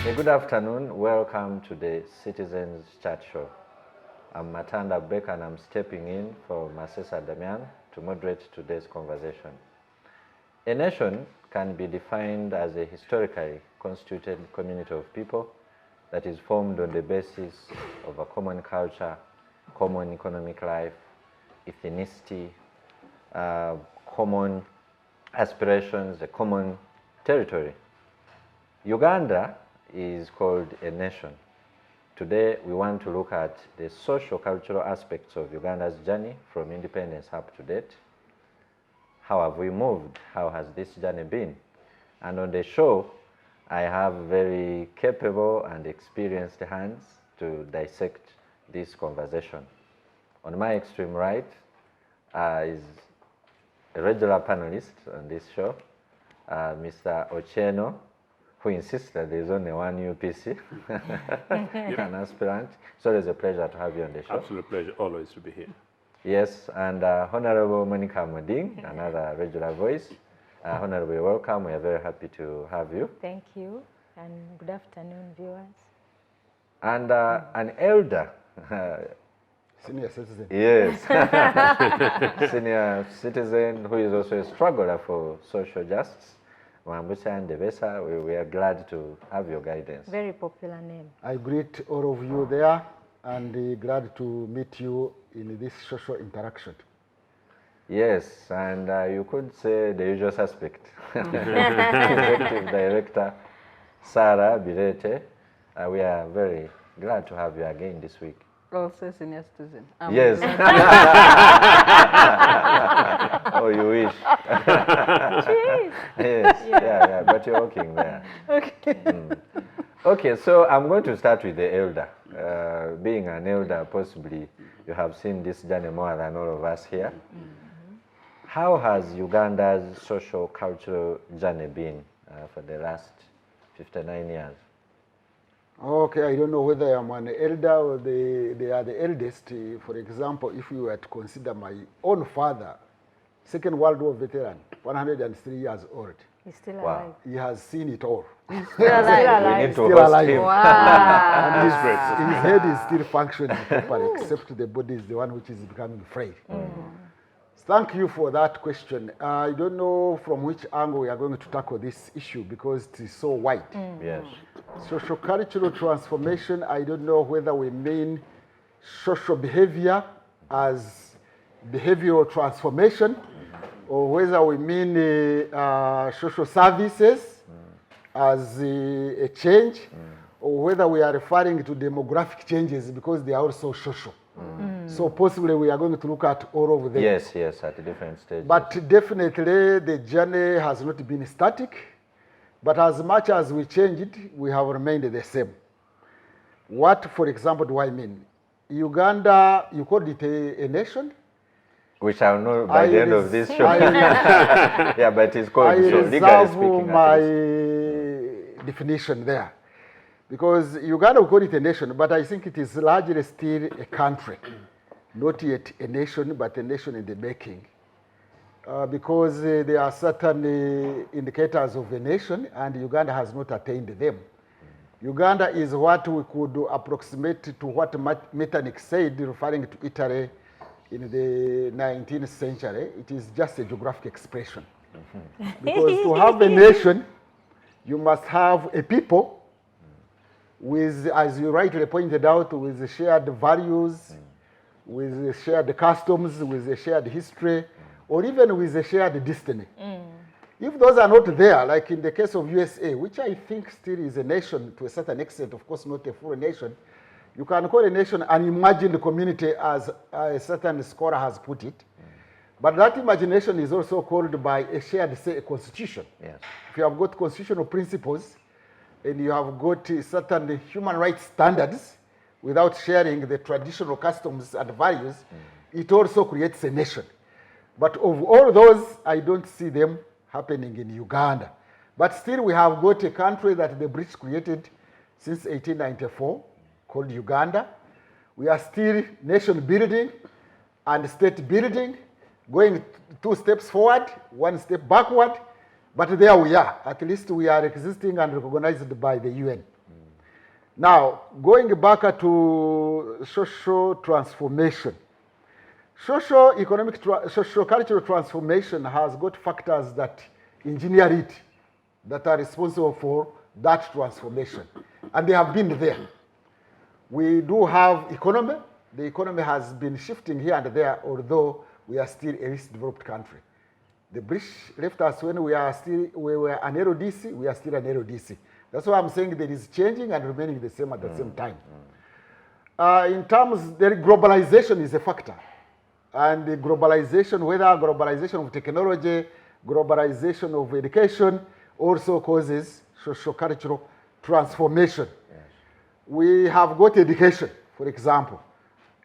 Good afternoon. Welcome to the Citizens Chat Show. I'm Matanda Abubaker and I'm stepping in for Masesa Damian to moderate today's conversation. A nation can be defined as a historically constituted community of people that is formed on the basis of a common culture, common economic life, ethnicity, common aspirations, a common territory. Uganda is called a nation. Today, we want to look at the socio-cultural aspects of Uganda's journey from independence up to date. How have we moved? How has this journey been? And on the show, I have very capable and experienced hands to dissect this conversation. On my extreme right is a regular panelist on this show, Mr. Ochieno, who insists that there is only one UPC, an aspirant. So it's a pleasure to have you on the show. Absolute pleasure, always to be here. Yes, and Honourable Monicah, Amoding, another regular voice. Honourable, welcome. We are very happy to have you. Thank you, and good afternoon, viewers. And an elder. Senior citizen. Yes. Senior citizen who is also a struggler for social justice. Mwambutsya and Ndebesa, we are glad to have your guidance. Very popular name. I greet all of you there and glad to meet you in this social interaction. Yes, and you could say the usual suspect. Executive Director Sarah Bireete. We are very glad to have you again this week. Also senior citizen. Yes. Oh, you wish. Yes, yeah, but you're working there. Okay. Okay, so I'm going to start with the elder. Being an elder, possibly you have seen this journey more than all of us here. How has Uganda's social cultural journey been for the last 59 years? Okay, I don't know whether I'm an elder or they are the eldest. For example, if you were to consider my own father, Second World War veteran, 103 years old. He's still Wow. alive. He has seen it all. Still alive. We need to Still host alive. him. Wow. And his head is still functioning properly, except the body is the one which is becoming frail. Thank you for that question. I don't know from which angle we are going to tackle this issue because it is so wide. Yes. Social cultural transformation, I don't know whether we mean social behavior as behavioral transformation or whether we mean social services as a change or whether we are referring to demographic changes because they are also social. So possibly we are going to look at all of them. Yes, at different stages. But definitely the journey has not been static. But as much as we changed, we have remained the same. What, for example, do I mean? Uganda, you called it a nation? We shall know by the end of this show. Yeah, but it's called, I so legally reserve speaking. my at least. definition there. Because Uganda, we call it a nation, but I think it is largely still a country. Not yet a nation, but a nation in the making. Because there are certain indicators of a nation, and Uganda has not attained them. Uganda is what we could approximate to what Metternich said, referring to Italy in the 19th century. It is just a geographic expression. Because to have a nation, you must have a people with, as you rightly pointed out, with shared values, with shared customs, with a shared history, or even with a shared destiny. If those are not there, like in the case of USA, which I think still is a nation to a certain extent, of course not a full nation, you can call a nation an imagined community as a certain scholar has put it. But that imagination is also called by a shared, say, a constitution. Yes. If you have got constitutional principles and you have got certain human rights standards without sharing the traditional customs and values, it also creates a nation. But of all those, I don't see them happening in Uganda. But still we have got a country that the British created since 1894 called Uganda. We are still nation building and state building, going 2 steps forward, 1 step backward, but there we are. At least we are existing and recognized by the UN. Now, going back to social transformation. Socio-cultural transformation has got factors that engineer it, that are responsible for that transformation. And they have been there. We do have economy. The economy has been shifting here and there, although we are still a least developed country. The British left us when we were an LDC, we are still an LDC. That's why I'm saying that it's changing and remaining the same at the same time. In terms, globalization is a factor. And the globalization, whether globalization of technology, globalization of education, also causes socio-cultural transformation. Yes. We have got education, for example.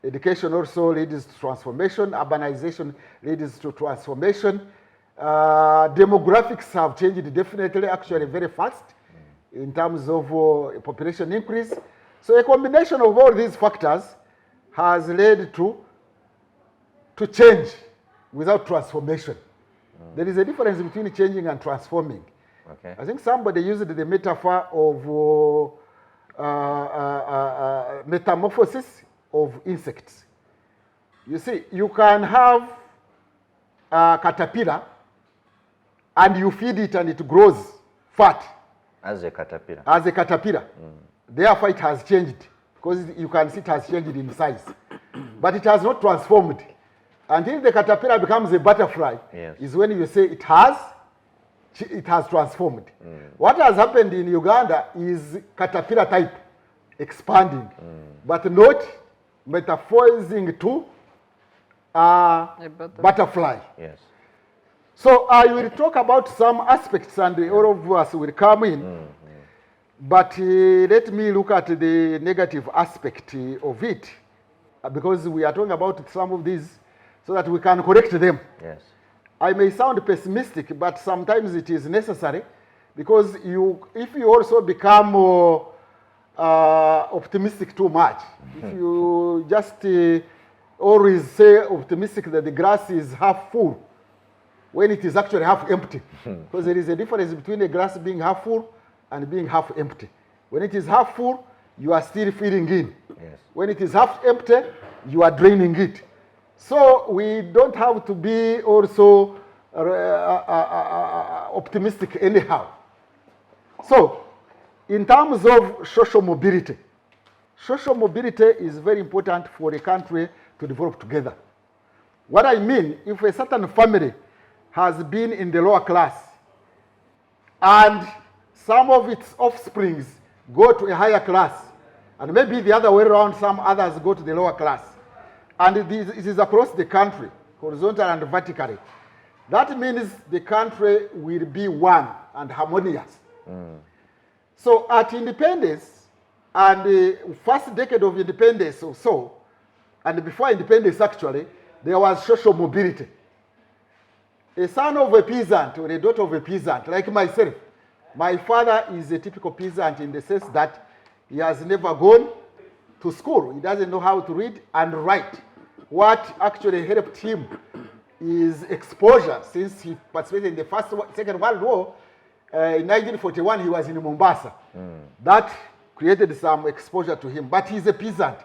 Education also leads to transformation. Urbanization leads to transformation. Demographics have changed definitely, actually very fast in terms of population increase. So a combination of all these factors has led to change without transformation. There is a difference between changing and transforming. Okay. I think somebody used the metaphor of metamorphosis of insects. You see, you can have a caterpillar and you feed it and it grows fat. As a caterpillar. As a caterpillar. Therefore, it has changed because you can see it has changed in size. But it has not transformed. Until the caterpillar becomes a butterfly, yes, is when you say it has transformed. What has happened in Uganda is caterpillar type expanding, but not metamorphosing to butterfly. Yes. So I will talk about some aspects and all of us will come in. But let me look at the negative aspect of it, because we are talking about some of these so that we can correct them. Yes. I may sound pessimistic, but sometimes it is necessary, because if you also become optimistic too much, if you just always say optimistic that the glass is half full, when it is actually half empty, because there is a difference between a glass being half full and being half empty. When it is half full, you are still filling in. Yes. When it is half empty, you are draining it. So we don't have to be also optimistic anyhow. So in terms of social mobility is very important for a country to develop together. What I mean, if a certain family has been in the lower class and some of its offsprings go to a higher class, and maybe the other way around, some others go to the lower class, and it is across the country, horizontal and vertically, that means the country will be one and harmonious. So at independence, and the first decade of independence or so, and before independence actually, there was social mobility. A son of a peasant or a daughter of a peasant, like myself, my father is a typical peasant in the sense that he has never gone to school. He doesn't know how to read and write. What actually helped him is exposure, since he participated in the Second World War. In 1941, he was in Mombasa. That created some exposure to him, but he's a peasant.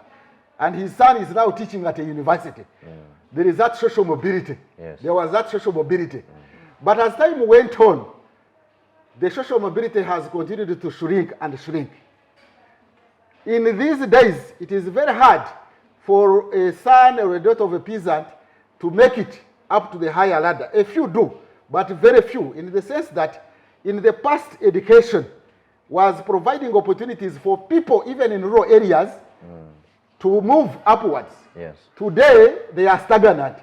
And his son is now teaching at a university. There is that social mobility. Yes. There was that social mobility. But as time went on, the social mobility has continued to shrink and shrink. In these days, it is very hard for a son or a daughter of a peasant to make it up to the higher ladder. A few do, but very few, in the sense that in the past, education was providing opportunities for people, even in rural areas, to move upwards. Yes. Today, they are stagnant.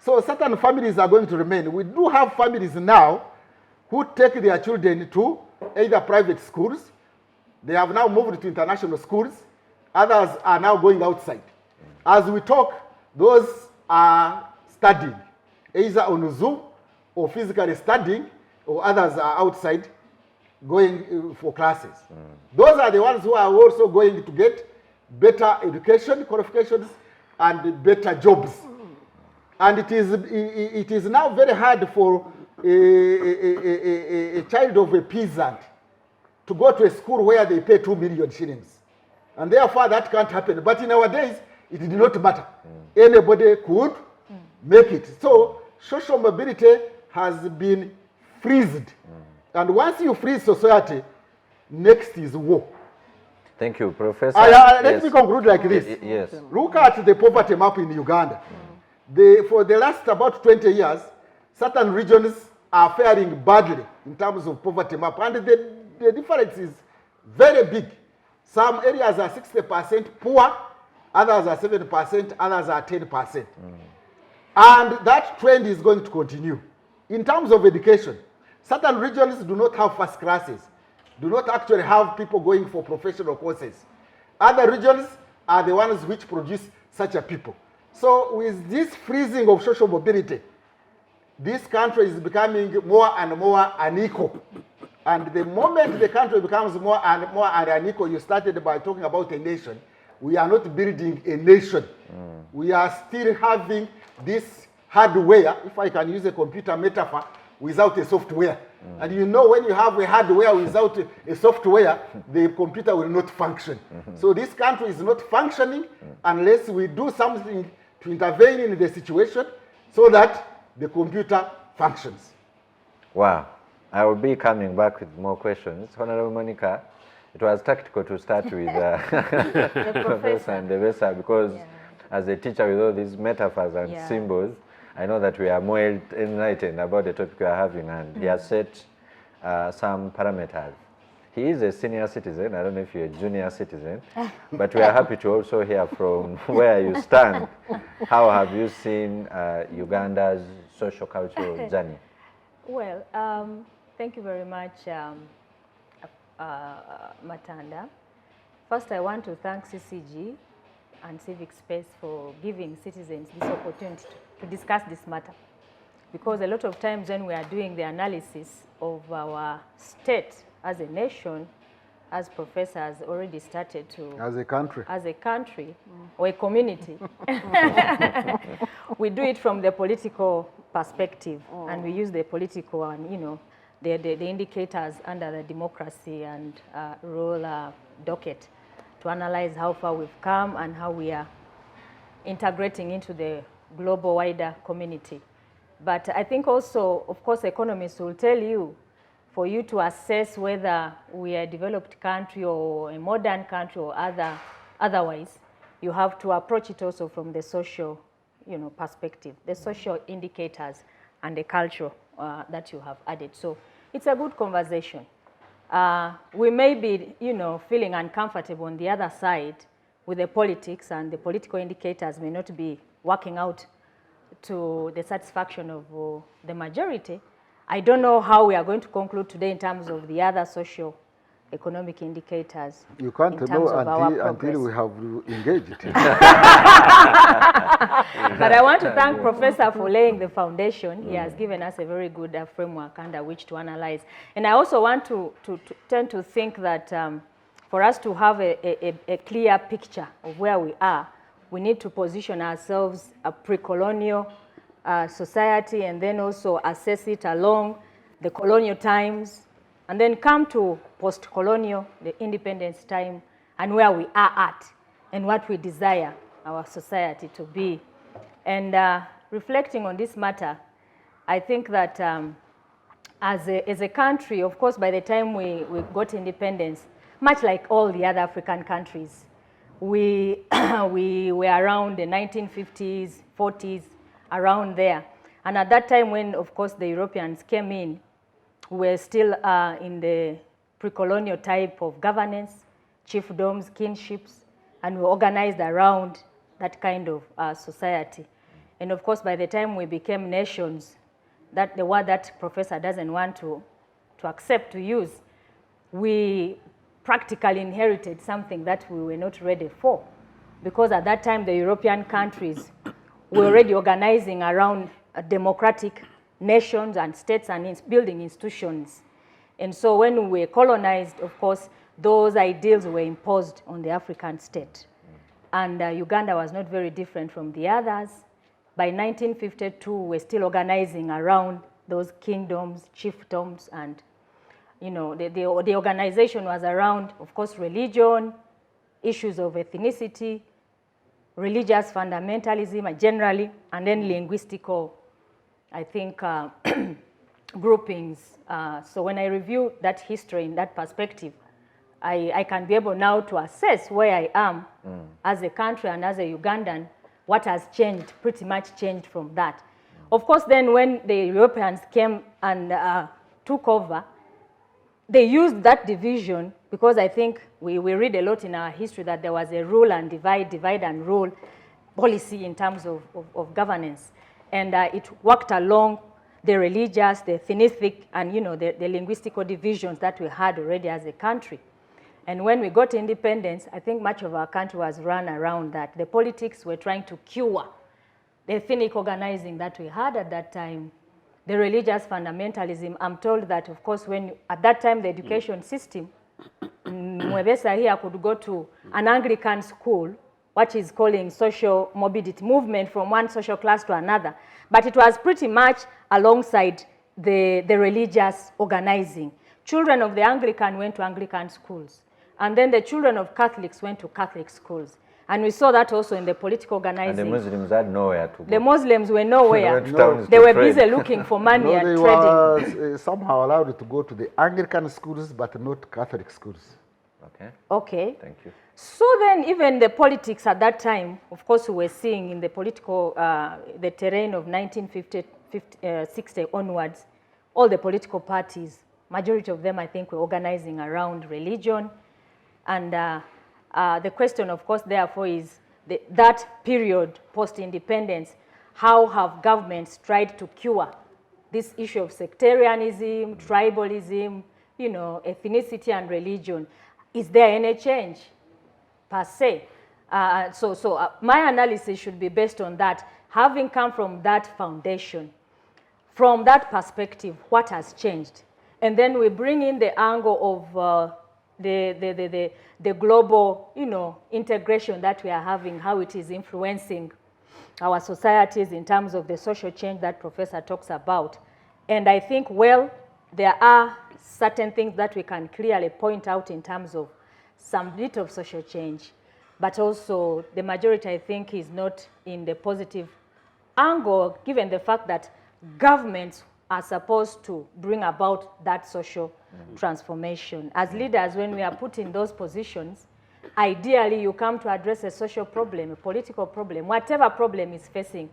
So certain families are going to remain. We do have families now who take their children to either private schools. They have now moved to international schools. Others are now going outside. As we talk, those are studying, either on Zoom or physically studying, or others are outside going for classes. Those are the ones who are also going to get better education qualifications and better jobs. And it is now very hard for a child of a peasant to go to a school where they pay 2 million shillings. And therefore that can't happen. But in our days, it did not matter. Anybody could make it. So social mobility has been freezed. And once you freeze society, next is war. Thank you, Professor. Let me conclude like this. Yes. Look at the poverty map in Uganda. For the last about 20 years, certain regions are faring badly in terms of poverty map. And the difference is very big. Some areas are 60% poor, others are 7%, others are 10%. And that trend is going to continue. In terms of education, certain regions do not have first classes, do not actually have people going for professional courses. Other regions are the ones which produce such a people. So with this freezing of social mobility, this country is becoming more and more unequal. And the moment the country becomes more and more unequal, you started by talking about a nation. We are not building a nation. We are still having this hardware, if I can use a computer metaphor, without a software. And you know, when you have a hardware without a software, the computer will not function. So this country is not functioning unless we do something to intervene in the situation so that the computer functions. Wow. I will be coming back with more questions. Honourable Monicah, it was tactical to start with Professor Ndebesa because as a teacher with all these metaphors and symbols, I know that we are more enlightened about the topic we are having, and he has set some parameters. He is a senior citizen. I don't know if you're a junior citizen, but we are happy to also hear from where you stand. How have you seen Uganda's social-cultural journey? Well, thank you very much, Matanda. First, I want to thank CCG and Civic Space for giving citizens this opportunity to discuss this matter. Because a lot of times when we are doing the analysis of our state as a nation, as Professor has already started to... As a country. Or a community. We do it from the political perspective, and we use the political and, you know, the indicators under the democracy and rule docket to analyze how far we've come and how we are integrating into the global wider community. But I think also, of course, economists will tell you, for you to assess whether we are a developed country or a modern country or otherwise, you have to approach it also from the social, you know, perspective, the social indicators and the culture that you have added. So it's a good conversation. We may be, you know, feeling uncomfortable on the other side with the politics, and the political indicators may not be working out to the satisfaction of the majority. I don't know how we are going to conclude today in terms of the other social economic indicators. You can't know until we have engaged. But I want to thank Professor for laying the foundation. He has given us a very good framework under which to analyze. And I also want to tend to think that for us to have a clear picture of where we are, we need to position ourselves a pre-colonial society, and then also assess it along the colonial times, and then come to post-colonial, the independence time, and where we are at, and what we desire our society to be. And reflecting on this matter, I think that as a country, of course, by the time we got independence, much like all the other African countries, we were around the 1950s, 40s, around there. And at that time when, of course, the Europeans came in, we were still in the pre-colonial type of governance, chiefdoms, kinships, and we organized around that kind of society. And of course, by the time we became nations, that the word that Professor doesn't want to accept to use, we practically inherited something that we were not ready for. Because at that time, the European countries were already organizing around democratic nations and states and building institutions. And so when we were colonized, of course, those ideals were imposed on the African state. And Uganda was not very different from the others. By 1952, we're still organizing around those kingdoms, chiefdoms, and you know, the organization was around, of course, religion, issues of ethnicity, religious fundamentalism generally, and then linguistical, I think, groupings. So when I review that history in that perspective, I can be able now to assess where I am as a country and as a Ugandan, what has changed, pretty much changed from that. Of course, then when the Europeans came and took over, they used that division because I think we read a lot in our history that there was a rule and divide and rule policy in terms of governance. And it worked along the religious, the ethnic, and the linguistical divisions that we had already as a country. And when we got independence, I think much of our country was run around that. The politics were trying to cure the ethnic organizing that we had at that time, the religious fundamentalism. I'm told that, of course, at that time, the education system, Ndebesa here could go to an Anglican school, what is calling social mobility movement from one social class to another. But it was pretty much alongside the religious organizing. Children of the Anglican went to Anglican schools. And then the children of Catholics went to Catholic schools. And we saw that also in the political organizing. And the Muslims had nowhere to go. The Muslims were nowhere. They were busy looking for money and trading. They were somehow allowed to go to the Anglican schools, but not Catholic schools. Okay. Okay. Thank you. So then even the politics at that time, of course, we were seeing in the political, the terrain of 1960 onwards, all the political parties, majority of them, I think, were organizing around religion. And the question, of course, therefore, is that period post-independence, how have governments tried to cure this issue of sectarianism, tribalism, ethnicity and religion? Is there any change per se? So my analysis should be based on that, having come from that foundation. From that perspective, what has changed? And then we bring in the angle of the global, integration that we are having, how it is influencing our societies in terms of the social change that Professor talks about. And I think, well, there are certain things that we can clearly point out in terms of some bit of social change, but also the majority, I think, is not in the positive angle, given the fact that governments are supposed to bring about that social transformation. As leaders, when we are put in those positions, ideally you come to address a social problem, a political problem, whatever problem is facing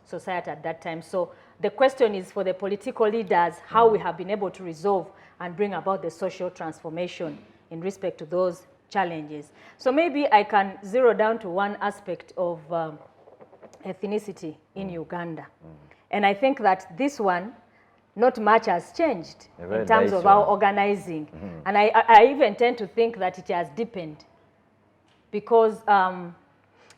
society at that time. So the question is for the political leaders, how we have been able to resolve and bring about the social transformation in respect to those challenges. So maybe I can zero down to one aspect of ethnicity in Uganda. And I think that this one, not much has changed in terms of our organizing. And I even tend to think that it has deepened. Because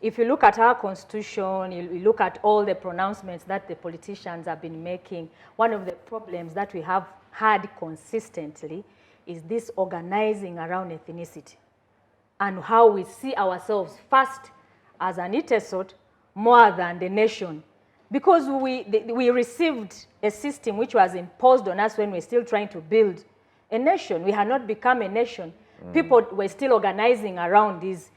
if you look at our constitution, you look at all the pronouncements that the politicians have been making, one of the problems that we have had consistently is this organizing around ethnicity and how we see ourselves first as an Itesot more than the nation. Because we received a system which was imposed on us when we were still trying to build a nation. We had not become a nation. People were still organizing around these,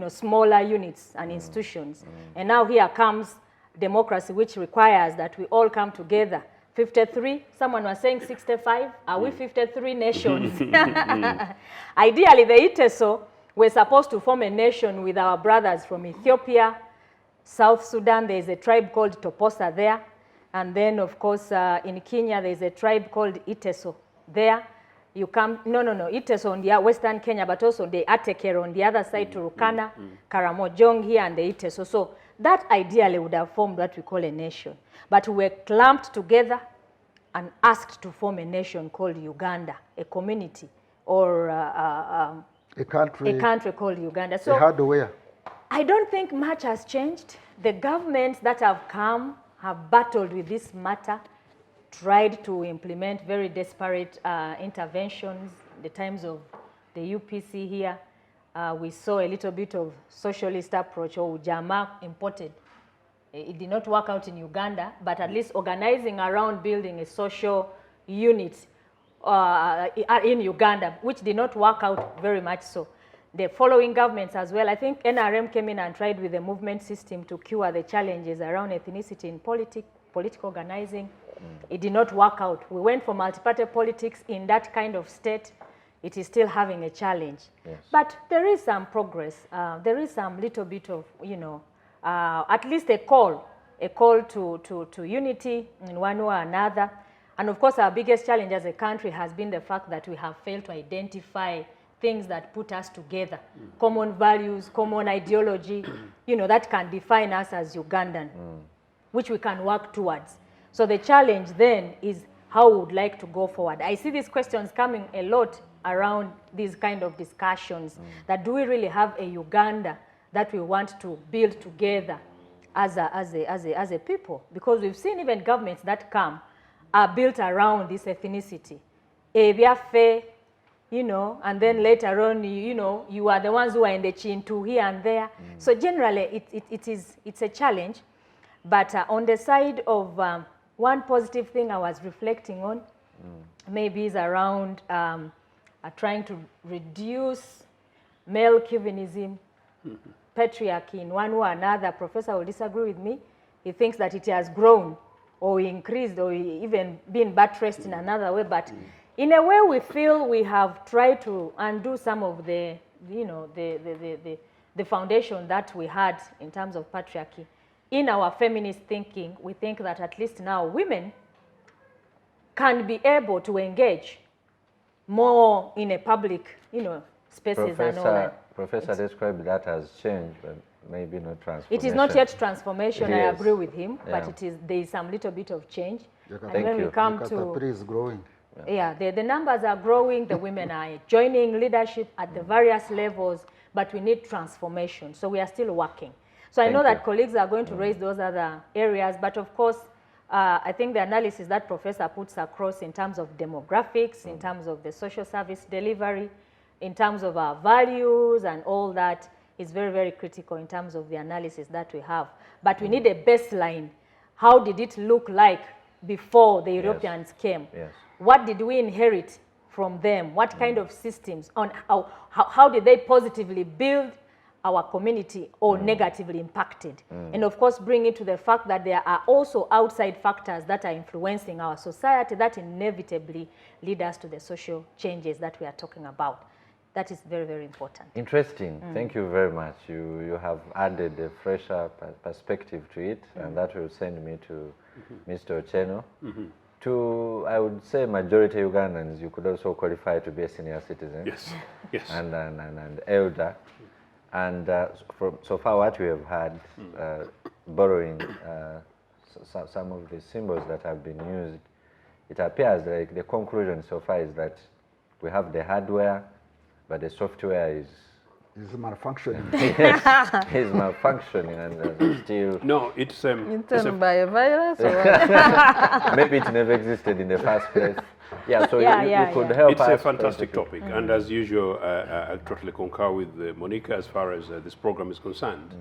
smaller units and institutions. And now here comes democracy, which requires that we all come together. 53, someone was saying 65. Are we 53 nations? Ideally, the Iteso were supposed to form a nation with our brothers from Ethiopia, South Sudan. There is a tribe called Toposa there. And then, of course, in Kenya, there is a tribe called Iteso there. You come, Iteso on the Western Kenya, but also the Atekero on the other side, Turkana, Karamojong here, and the Iteso. So that ideally would have formed what we call a nation. But we were clamped together and asked to form a nation called Uganda, a community, or a country called Uganda. So hardware. I don't think much has changed. The governments that have come have battled with this matter, tried to implement very desperate interventions. The times of the UPC here, we saw a little bit of socialist approach, or Ujamaa imported. It did not work out in Uganda, but at least organizing around building a social unit in Uganda, which did not work out very much so. the following governments as well. I think NRM came in and tried with the movement system to cure the challenges around ethnicity in political organizing. It did not work out. We went for multi-party politics in that kind of state. It is still having a challenge. Yes. But there is some progress. There is some little bit of, you know, at least a call to unity in one way or another. And of course, our biggest challenge as a country has been the fact that we have failed to identify things that put us together, common values, common ideology, you know, that can define us as Ugandan, which we can work towards. So the challenge then is how we would like to go forward. I see these questions coming a lot around these kind of discussions, that do we really have a Uganda that we want to build together as a people? Because we've seen even governments that come are built around this ethnicity. You know, and then later on, you know, you are the ones who are in the Chintu here and there. So generally, it's a challenge. But on the side of one positive thing I was reflecting on, maybe is around trying to reduce male chauvinism, patriarchy in one way or another. Professor will disagree with me. He thinks that it has grown or increased or even been buttressed in another way. But in a way, we feel we have tried to undo some of the, you know, the foundation that we had in terms of patriarchy. In our feminist thinking, we think that at least now women can be able to engage more in a public, you know, spaces and all that. Professor described that as change, but maybe not transformation. It is not yet transformation. Yes. I agree with him, Yeah. but there is some little bit of change. Thank and when you. we come Katapiri to is growing. yeah, the numbers are growing, the women are joining leadership at the various levels, but we need transformation. So we are still working. So I know that colleagues are going to raise those other areas, but of course, I think the analysis that Professor puts across in terms of demographics, in terms of the social service delivery, in terms of our values and all that is very, very critical in terms of the analysis that we have. But we need a baseline. How did it look like before the Europeans came? Yes. What did we inherit from them? What kind of systems? On how did they positively build our community or negatively impacted? And of course, bring it to the fact that there are also outside factors that are influencing our society that inevitably lead us to the social changes that we are talking about. That is very, very important. Interesting. Thank you very much. You have added a fresher perspective to it, and that will send me to Mr. Ochieno. To, I would say, majority Ugandans, you could also qualify to be a senior citizen. Yes, yes. And elder. And so far what we have had, borrowing some of the symbols that have been used, it appears like the conclusion so far is that we have the hardware, but the software is malfunctioning. is malfunctioning and still... No, it's Eaten by a virus or what? maybe it never existed in the first place. Yeah, so you could help it's us. a fantastic topic, and as usual, I totally concur with Monicah as far as this program is concerned.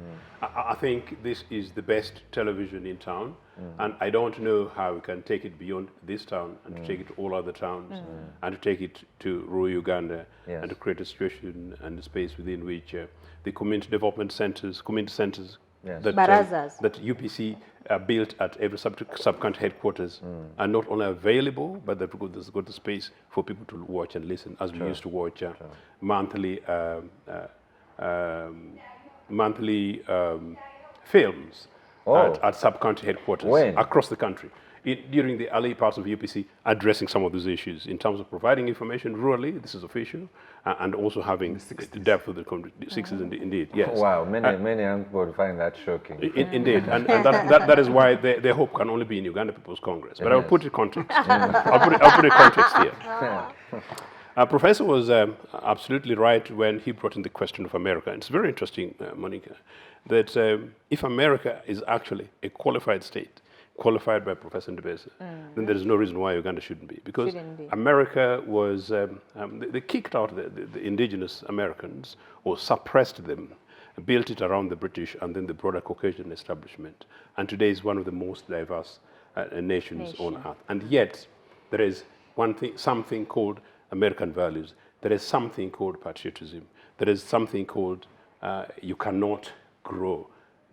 I think this is the best television in town, and I don't know how we can take it beyond this town and to take it to all other towns, and to take it to rural Uganda, and to create a situation and a space within which the community development centers, community centers, that UPC built at every sub-country headquarters are not only available, but they've got the space for people to watch and listen, as we used to watch monthly films at sub-country headquarters across the country. During the early parts of UPC, addressing some of those issues in terms of providing information rurally, this is official, and also having the depth of the 60s, indeed, yes. Wow, many young people would find that shocking. Indeed, and that is why their hope can only be in Uganda People's Congress. But I'll put it in context. I'll put it in context here. Professor was absolutely right when he brought in the question of America. It's very interesting, Monicah, that if America is actually a qualified state, qualified by Professor Ndebesa, then there is no reason why Uganda shouldn't be. Because America was, they kicked out the indigenous Americans, or suppressed them, built it around the British and then the broader Caucasian establishment. And today is one of the most diverse nations on earth. And yet, there is something called American values. There is something called patriotism. there is something called you cannot grow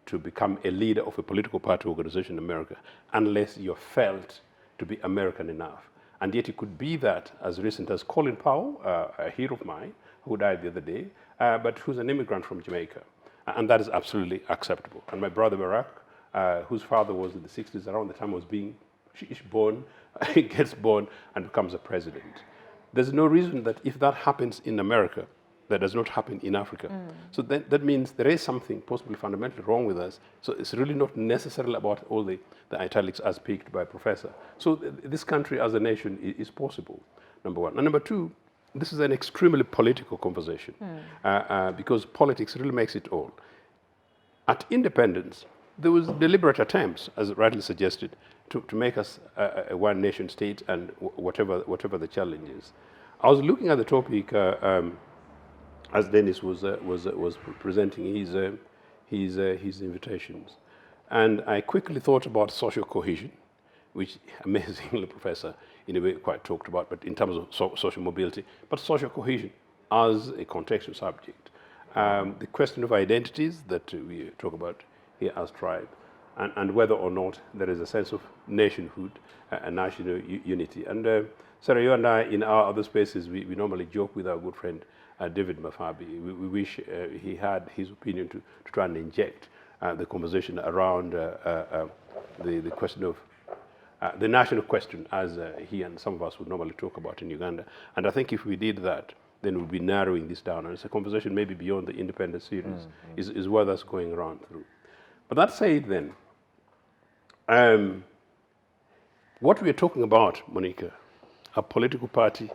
to become a leader of a political party organization in America unless you're felt to be American enough. And yet it could be that as recent as Colin Powell, a hero of mine, who died the other day, but who's an immigrant from Jamaica. And that is absolutely acceptable. And my brother Barack, whose father was in the 60s, around the time I was being born, he gets born and becomes a president. There's no reason that if that happens in America, that does not happen in Africa. So that means there is something possibly fundamentally wrong with us. So it's really not necessarily about all the italics as picked by Professor. So this country as a nation is possible, number one. And number two, this is an extremely political conversation because politics really makes it all. At independence, there was deliberate attempts, as rightly suggested, to make us a one-nation state and whatever the challenge is. I was looking at the topic as Dennis was presenting his invitations, and I quickly thought about social cohesion, which amazingly Professor in a way quite talked about, but in terms of social mobility, but social cohesion as a contextual subject. The question of identities that we talk about here as tribe, and whether or not there is a sense of nationhood and national unity. And Sarah, you and I, in our other spaces, we normally joke with our good friend David Mafabi. We wish he had his opinion to try and inject the conversation around the question of the national question, as he and some of us would normally talk about in Uganda. And I think if we did that, then we'll be narrowing this down. And it's a conversation maybe beyond the independent series, is worth us going around through. But that said then, what we are talking about, Monicah, are political party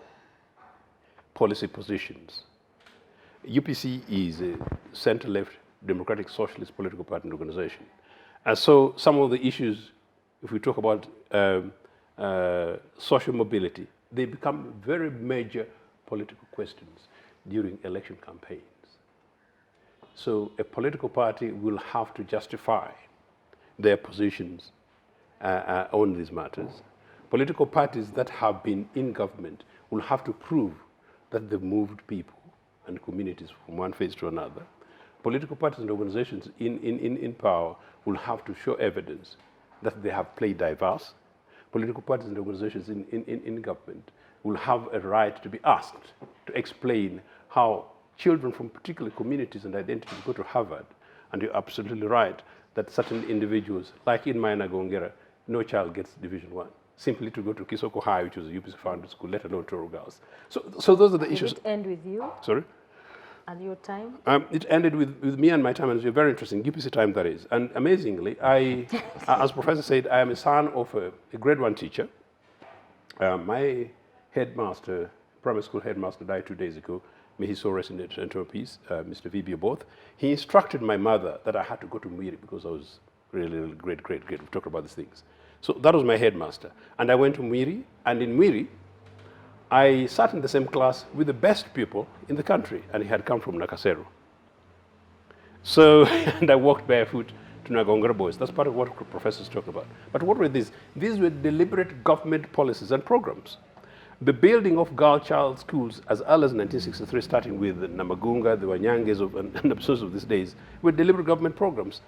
policy positions. UPC is a center-left democratic socialist political party organization. And so some of the issues, if we talk about social mobility, they become very major political questions during election campaigns. So a political party will have to justify their positions on these matters. Political parties that have been in government will have to prove that they've moved people and communities from one phase to another. Political parties and organizations in power will have to show evidence that they have played diverse. Political parties and organizations in government will have a right to be asked to explain how children from particular communities and identities go to Harvard. And you're absolutely right that certain individuals, like in Maina Gongera, no child gets Division 1. Simply to go to Kisoko High, which was a UPC founded school, let alone Toro Girls. So those are the issues. Did it end with you? Sorry? At your time? It ended with me and my time, and it was very interesting, UPC time that is. And amazingly, as Professor said, I am a son of a grade 1 teacher. My headmaster, primary school headmaster, died 2 days ago. May his soul rest in eternal peace, Mr. V.B. Both. He instructed my mother that I had to go to Mwiri because I was really great. We've talked about these things. So that was my headmaster. And I went to Mwiri, and in Mwiri, I sat in the same class with the best people in the country, and he had come from Nakasero. So, and I walked barefoot to Nagongera boys. That's part of what professors talk about. But what were these? These were deliberate government policies and programs. The building of girl child schools as early as 1963, starting with Namagunga, the Wanyanges and the episodes of these days, were deliberate government programs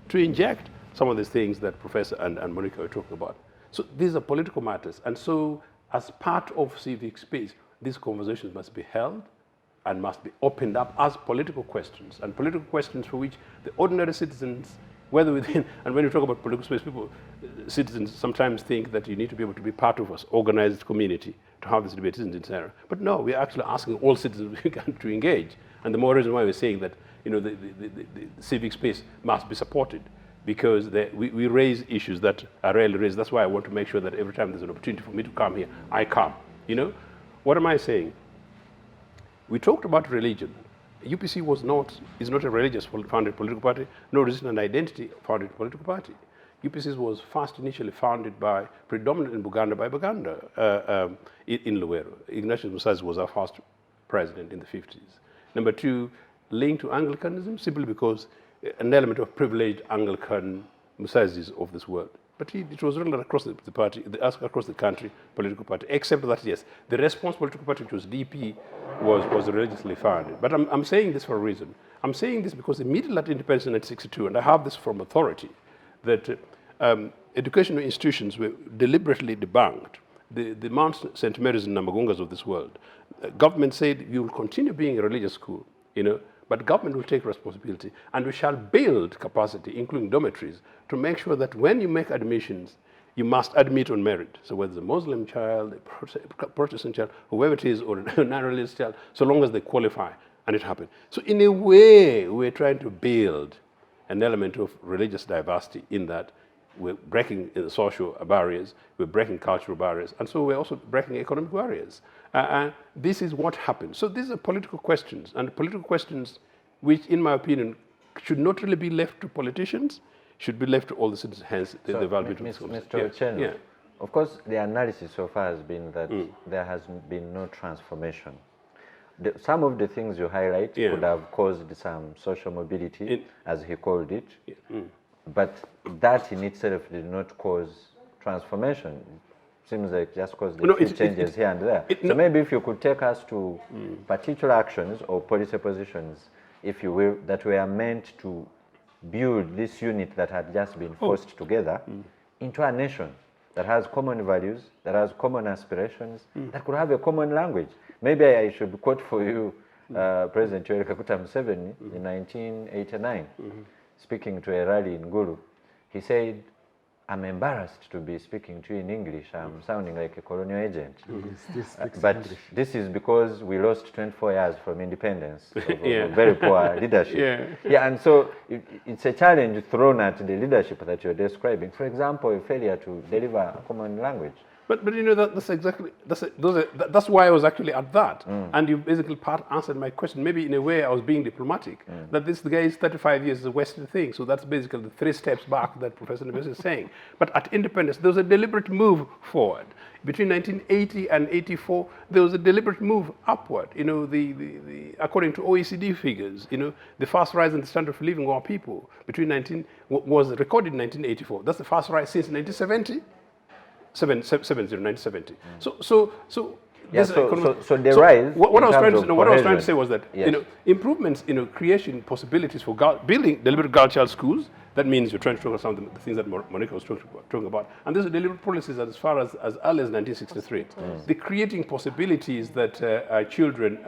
to inject some of these things that Professor and Monicah were talking about. So these are political matters. And so as part of civic space, these conversations must be held and must be opened up as political questions, and political questions for which the ordinary citizens, whether within, and when you talk about political space, citizens sometimes think that you need to be able to be part of an organized community to have this debate, isn't it, Sarah? But no, we're actually asking all citizens to engage. And the more reason why we're saying that, the civic space must be supported, because we raise issues that are rarely raised. That's why I want to make sure that every time there's an opportunity for me to come here, I come. What am I saying? We talked about religion. UPC is not a religious founded political party, nor is it an identity founded political party. UPC was first initially founded predominantly in Buganda by Baganda in Luwero. Ignatius Musazi was our first president in the 50s. Number two, linked to Anglicanism, simply because an element of privileged Anglican Musazis of this world. but it was relevant across the party, across the country, political party, except that, yes, the response political party, which was DP, was religiously founded. But I'm saying this for a reason. I'm saying this because immediately at independence in 1962, and I have this from authority, that educational institutions were deliberately debunked. The Mount St. Mary's and Namagungas of this world. Government said, you will continue being a religious school, but government will take responsibility, and we shall build capacity, including dormitories, to make sure that when you make admissions, you must admit on merit. So whether it's a Muslim child, a Protestant child, whoever it is, or a non-religious child, so long as they qualify, and it happened. So in a way, we're trying to build an element of religious diversity in that we're breaking social barriers, we're breaking cultural barriers, and so we're also breaking economic barriers. And this is what happened. So these are political questions, and political questions which, in my opinion, should not really be left to politicians, should be left to all the citizens, hence the development of schools. Mr. Ochieno, of course, the analysis so far has been that there has been no transformation. Some of the things you highlight could have caused some social mobility, as he called it, but that in itself did not cause transformation. Seems like just caused a few changes here and there. So maybe if you could take us to particular actions or policy positions, if you will, that were meant to build this unit that had just been forced together into a nation that has common values, that has common aspirations, that could have a common language. Maybe I should quote for you President Yoweri Kaguta Museveni in 1989, speaking to a rally in Gulu. He said, I'm embarrassed to be speaking to you in English. I'm sounding like a colonial agent. But English. This is because we lost 24 years from independence of very poor leadership. And so it's a challenge thrown at the leadership that you're describing. For example, a failure to deliver a common language. But that's exactly, that's why I was actually at that. And you basically answered my question. Maybe in a way I was being diplomatic, that this guy is 35 years is a Western thing. So that's basically the 3 steps back that Professor Ndebesa is saying. But at independence, there was a deliberate move forward. Between 1980 and 84, there was a deliberate move upward. According to OECD figures, the fast rise in the standard of living of our people was recorded in 1984. That's the fast rise since 1970. 1970. So the rise. What I was trying to say was that improvements, creation possibilities for building deliberate girl-child schools. That means you're trying to talk about some of the things that Monicah was talking about, and these are deliberate policies as far as early as 1963. The creating possibilities that children.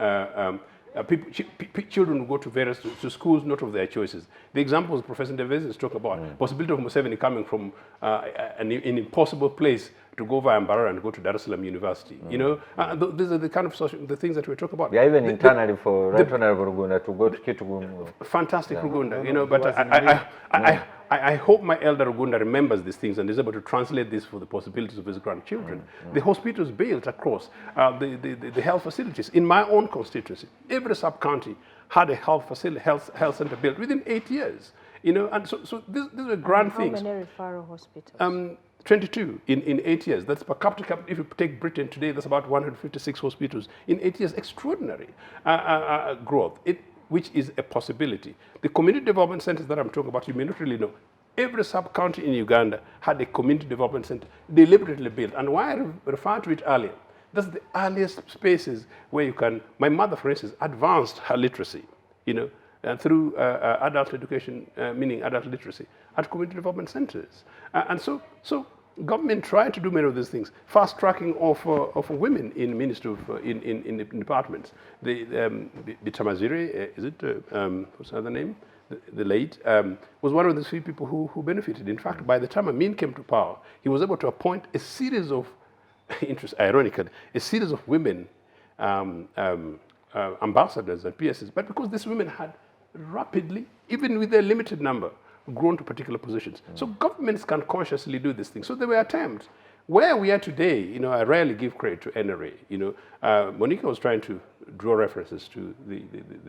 Children will go to various schools not of their choices. The examples Professor Ndebesa is talking about, possibility of Museveni coming from an impossible place to go via Mbarara and go to Dar es Salaam University. These are the kind of the things that we talk about. Yeah, even internally for Right Honourable Rugunda to go to Kitgum. Fantastic Rugunda, but I hope my elder Rugunda remembers these things and is able to translate this for the possibilities of his grandchildren. The hospitals built across, the health facilities. In my own constituency, every sub-county had a health center built within 8 years. And so these are grand things. How many referral hospitals? 22 in 8 years. That's per capita. If you take Britain today, that's about 156 hospitals in 8 years. Extraordinary growth, which is a possibility. The community development centers that I'm talking about, you may not really know. Every sub-county in Uganda had a community development center deliberately built. And why I referred to it earlier, that's the earliest spaces where you can, my mother, for instance, advanced her literacy, through adult education, meaning adult literacy, at community development centers. And so government tried to do many of these things. Fast tracking of women in ministry in the departments. The Tamazire, is it? What's the other name? The late was one of the few people who benefited. In fact, by the time Amin came to power, he was able to appoint a series of, ironically, a series of women ambassadors and PSs. But because these women had rapidly, even with their limited number, grown to particular positions. So governments can consciously do these things. So there were attempts. Where we are today, I rarely give credit to NRA. Monicah was trying to draw references to the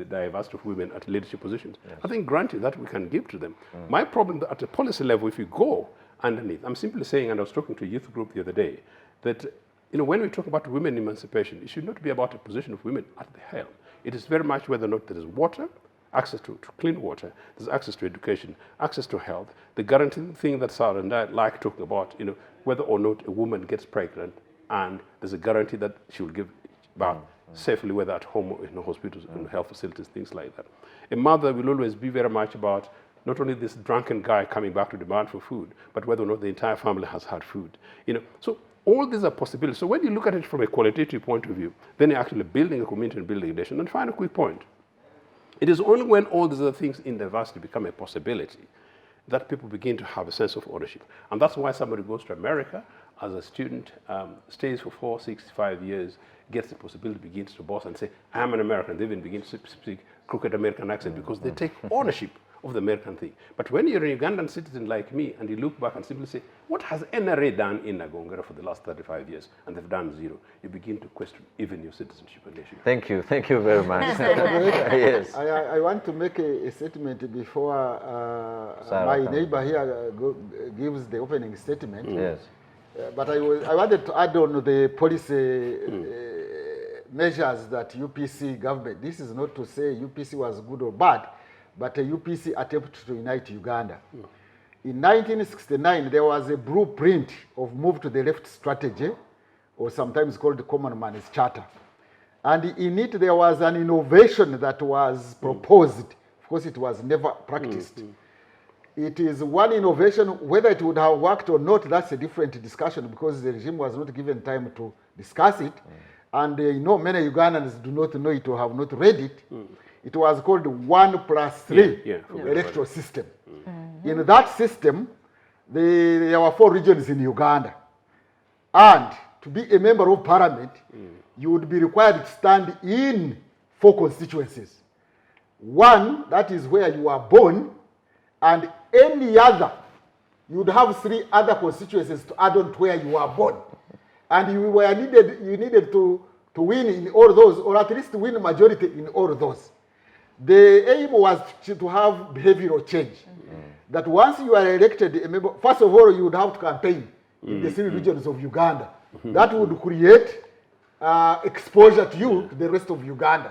diversity of women at leadership positions. Yes. I think granted that we can give to them. My problem at the policy level, if you go underneath, I'm simply saying, and I was talking to a youth group the other day, that when we talk about women emancipation, it should not be about a position of women at the helm. It is very much whether or not there is water, access to clean water, there's access to education, access to health, the guaranteed thing that Sarah and I like talking about, whether or not a woman gets pregnant, and there's a guarantee that she will give birth safely, whether at home or in hospitals, in health facilities, things like that. A mother will always be very much about not only this drunken guy coming back to demand for food, but whether or not the entire family has had food. So all these are possibilities. So when you look at it from a qualitative point of view, then you're actually building a community and building a nation. And final quick point. It is only when all these other things in diversity become a possibility that people begin to have a sense of ownership. And that's why somebody goes to America as a student, stays for 4, 6, 5 years, gets the possibility, begins to boss and say, I'm an American. They even begin to speak crooked American accent because they take ownership of the American thing. But when you're an Ugandan citizen like me and you look back and simply say, what has NRA done in Nagongera for the last 35 years? And they've done zero. You begin to question even your citizenship and nation. Thank you very much. Yes. I want to make a statement before my neighbor here gives the opening statement. Yes. But I wanted to add on the policy measures that UPC government, this is not to say UPC was good or bad, but a UPC attempted to unite Uganda. In 1969, there was a blueprint of move to the left strategy, or sometimes called the Common Man's Charter. And in it, there was an innovation that was proposed. Of course, it was never practiced. It is one innovation. Whether it would have worked or not, that's a different discussion because the regime was not given time to discuss it. And many Ugandans do not know it or have not read it. It was called 1+3 electoral system. In that system, there were 4 regions in Uganda. And to be a member of parliament, you would be required to stand in 4 constituencies. One, that is where you are born, and any other, you would have 3 other constituencies to add on to where you are born. And you needed to win in all those, or at least win a majority in all those. The aim was to have behavioral change. That once you are elected a member, first of all, you would have to campaign in the 3 regions of Uganda. That would create exposure to you to the rest of Uganda.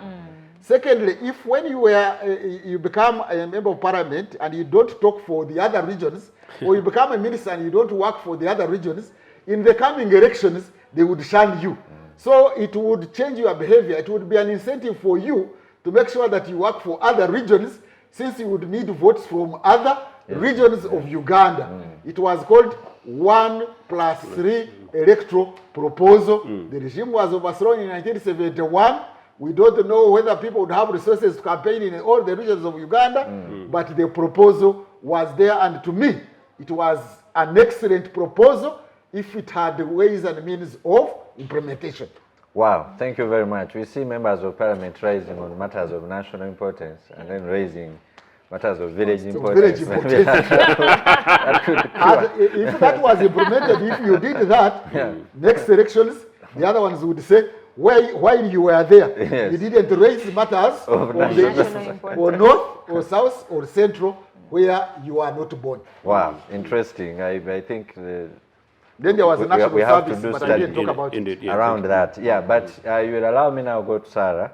Secondly, if when you become a member of parliament and you don't talk for the other regions, or you become a minister and you don't work for the other regions, in the coming elections, they would shun you. So it would change your behavior. It would be an incentive for you to make sure that you work for other regions, since you would need votes from other regions of Uganda. It was called 1+3 electoral proposal. The regime was overthrown in 1971. We don't know whether people would have resources to campaign in all the regions of Uganda, but the proposal was there, and to me, it was an excellent proposal if it had the ways and means of implementation. Wow, thank you very much. We see members of parliament raising on matters of national importance and then raising matters of village importance. If that was implemented, if you did that, next elections, the other ones would say, while you were there, you didn't raise matters of or north or south or central where you are not born. Wow, interesting. I think then there was a national have service, to do but I didn't talk about it. Around that. Yeah, but you will allow me now go to Sarah.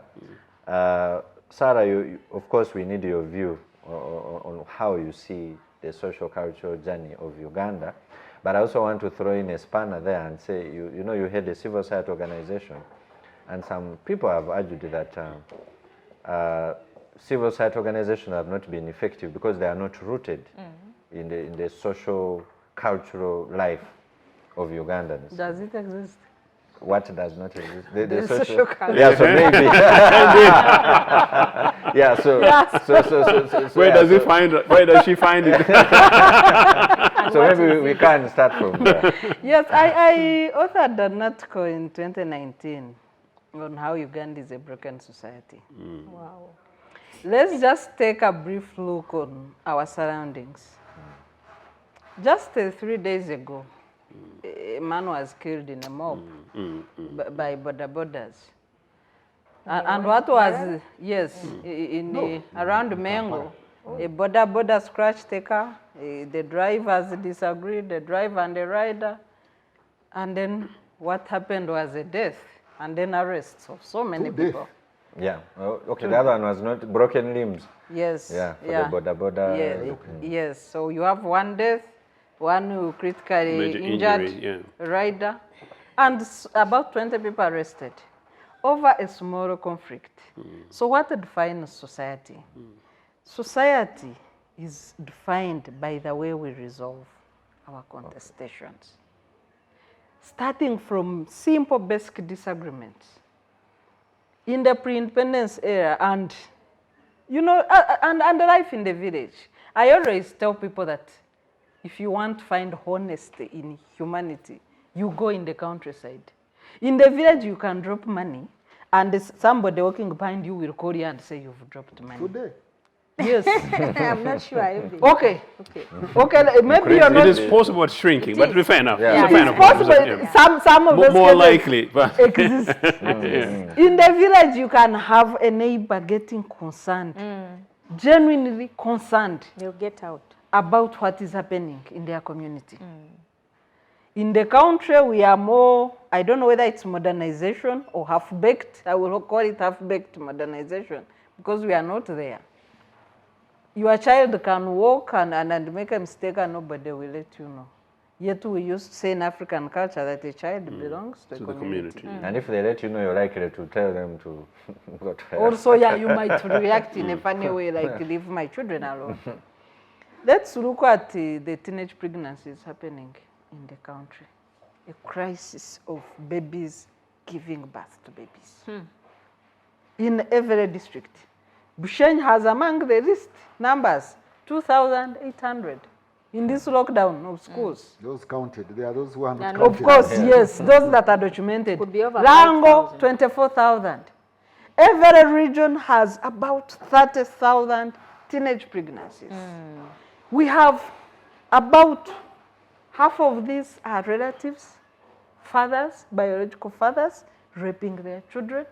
Sarah, of course, we need your view on how you see the social cultural journey of Uganda. But I also want to throw in a spanner there and say, you had a civil society organization. And some people have argued that civil society organizations have not been effective because they are not rooted in the social, cultural life of Ugandans. Does it exist? What does not exist? The social culture. Yeah, so maybe. Yeah, so where does it find it? Where does she find it? So maybe we can start from there. Yes, I authored an article in 2019 on how Uganda is a broken society. Wow. Let's just take a brief look on our surroundings. Just 3 days ago, a man was killed in a mob by border-borders. And what was, around Mengo, a border scratched the car, the drivers disagreed, the driver and the rider, and then what happened was a death, and then arrests of so many people. Yeah. Oh, okay, the other one was not broken limbs. Yes. Yeah, for the border. Yeah, yes. So you have one death, one who critically Major injured injury, rider, and about 20 people arrested over a small conflict. So what defines society? Society is defined by the way we resolve our contestations. Starting from simple basic disagreements. In the pre-independence era and, you know, and life in the village, I always tell people that if you want to find honesty in humanity, you go in the countryside. In the village, you can drop money, and somebody walking behind you will call you and say you've dropped money. Today. Yes. I'm not sure. Okay. Maybe you're not. It is possible it's shrinking, but fair enough. Yeah. It's a fair It's enough. possible. Yeah. Some of those More cases likely, but exist. In the village, you can have a neighbor getting concerned, genuinely concerned They'll get out. about what is happening in their community. In the country, we are more, I don't know whether it's modernization or half-baked. I will call it half-baked modernization because we are not there. Your child can walk and make a mistake and nobody will let you know. Yet we used to say in African culture that a child belongs to the community. And if they let you know, you're likely to tell them to go to hell. Also, yeah, you might react in a funny way, like leave my children alone. Let's look at the teenage pregnancies happening in the country. A crisis of babies giving birth to babies. In every district. Busheng has among the least numbers, 2,800 in this lockdown of schools. Those counted. There are those who are not Of counted. Of course, yes, those that are documented. Could be over Lango, 5,000. 24,000. Every region has about 30,000 teenage pregnancies. We have about half of these are relatives, fathers, biological fathers, raping their children.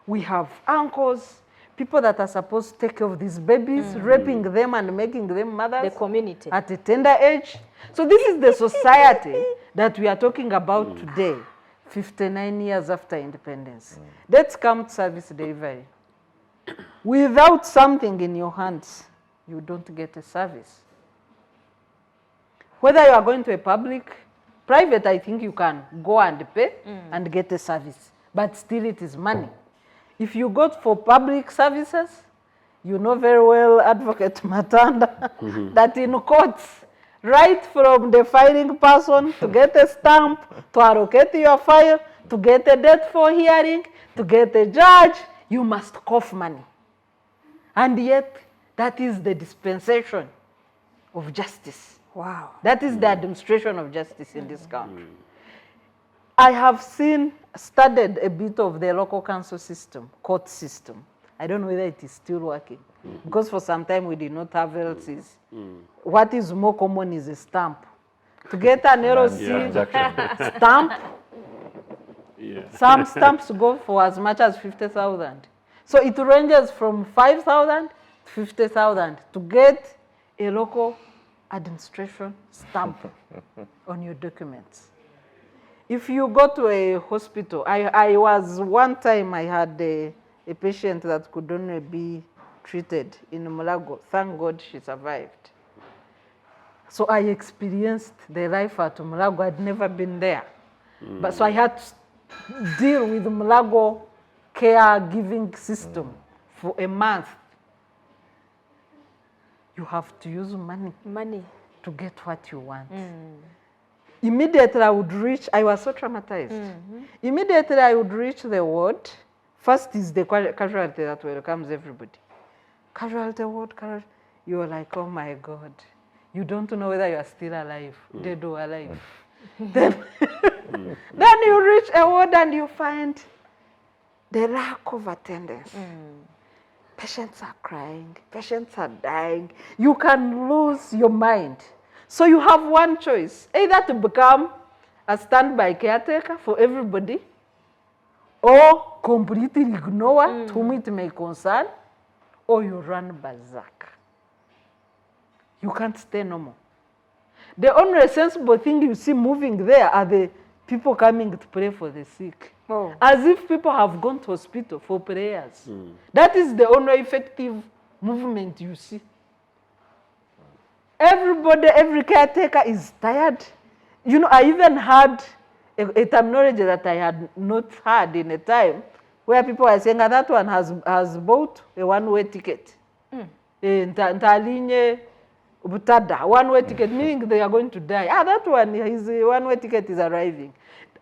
We have uncles, people that are supposed to take care of these babies, raping them and making them mothers. The community. At a tender age. So this is the society that we are talking about today, 59 years after independence. Let's come to service delivery. Without something in your hands, you don't get a service. Whether you are going to a private, I think you can go and pay and get a service, but still it is money. If you go for public services, you know very well, Advocate Matanda, that in courts, right from the filing person to get a stamp, to allocate your file, to get a date for hearing, to get a judge, you must cough money. And yet, that is the dispensation of justice. Wow. That is the administration of justice in this country. I have studied a bit of the local council system, court system. I don't know whether it is still working. Because for some time we did not have LCs. What is more common is a stamp. To get an LC stamp, some stamps go for as much as 50,000. So it ranges from 5,000 to 50,000 to get a local administration stamp on your documents. If you go to a hospital, I was one time I had a patient that could only be treated in Mulago. Thank God she survived. So I experienced the life at Mulago. I'd never been there. But so I had to deal with the Mulago caregiving system for a month. You have to use money to get what you want. Immediately I would reach, I was so traumatized. Immediately I would reach the ward. First is the casualty that welcomes everybody. Casualty ward, you're like, oh my God. You don't know whether you are still alive, dead or alive. Then you reach a ward and you find the lack of attendance. Patients are crying, patients are dying. You can lose your mind. So you have one choice, either to become a standby caretaker for everybody or completely ignore whom it may concern, or you run berserk. You can't stay normal. The only sensible thing you see moving there are the people coming to pray for the sick. Oh. As if people have gone to hospital for prayers. That is the only effective movement you see. Everybody, every caretaker is tired. You know, I even had a terminology that I had not heard in a time where people are saying, that one has bought a one-way ticket. Ntalinye Butada, one-way ticket, meaning they are going to die. That one, his one-way ticket is arriving.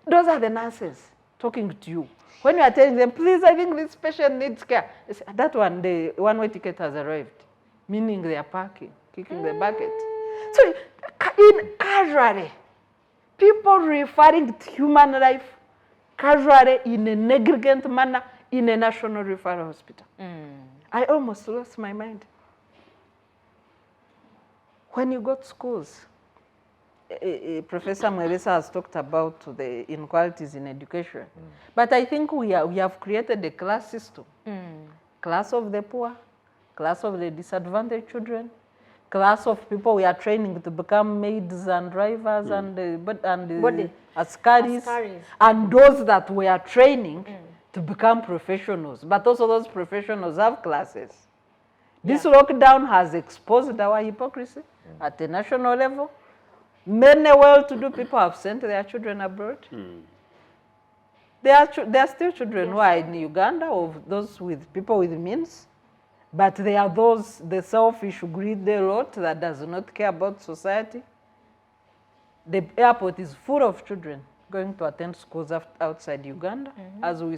Those are the nurses talking to you. When you are telling them, please, I think this patient needs care. They say, that one, the one-way ticket has arrived, meaning they are parking, kicking the bucket. So, casually, people referring to human life casually in a negligent manner in a national referral hospital. I almost lost my mind. When you go to schools, Professor Ndebesa has talked about the inequalities in education. But I think we have created a class system. Class of the poor, class of the disadvantaged children, class of people we are training to become maids and drivers and askaris, and those that we are training to become professionals. But also those professionals have classes. This lockdown has exposed our hypocrisy at the national level. Many well-to-do people have sent their children abroad. There are still children who are in Uganda, or those with people with means, but they are those, the selfish, greedy lot that does not care about society. The airport is full of children going to attend schools outside Uganda. As we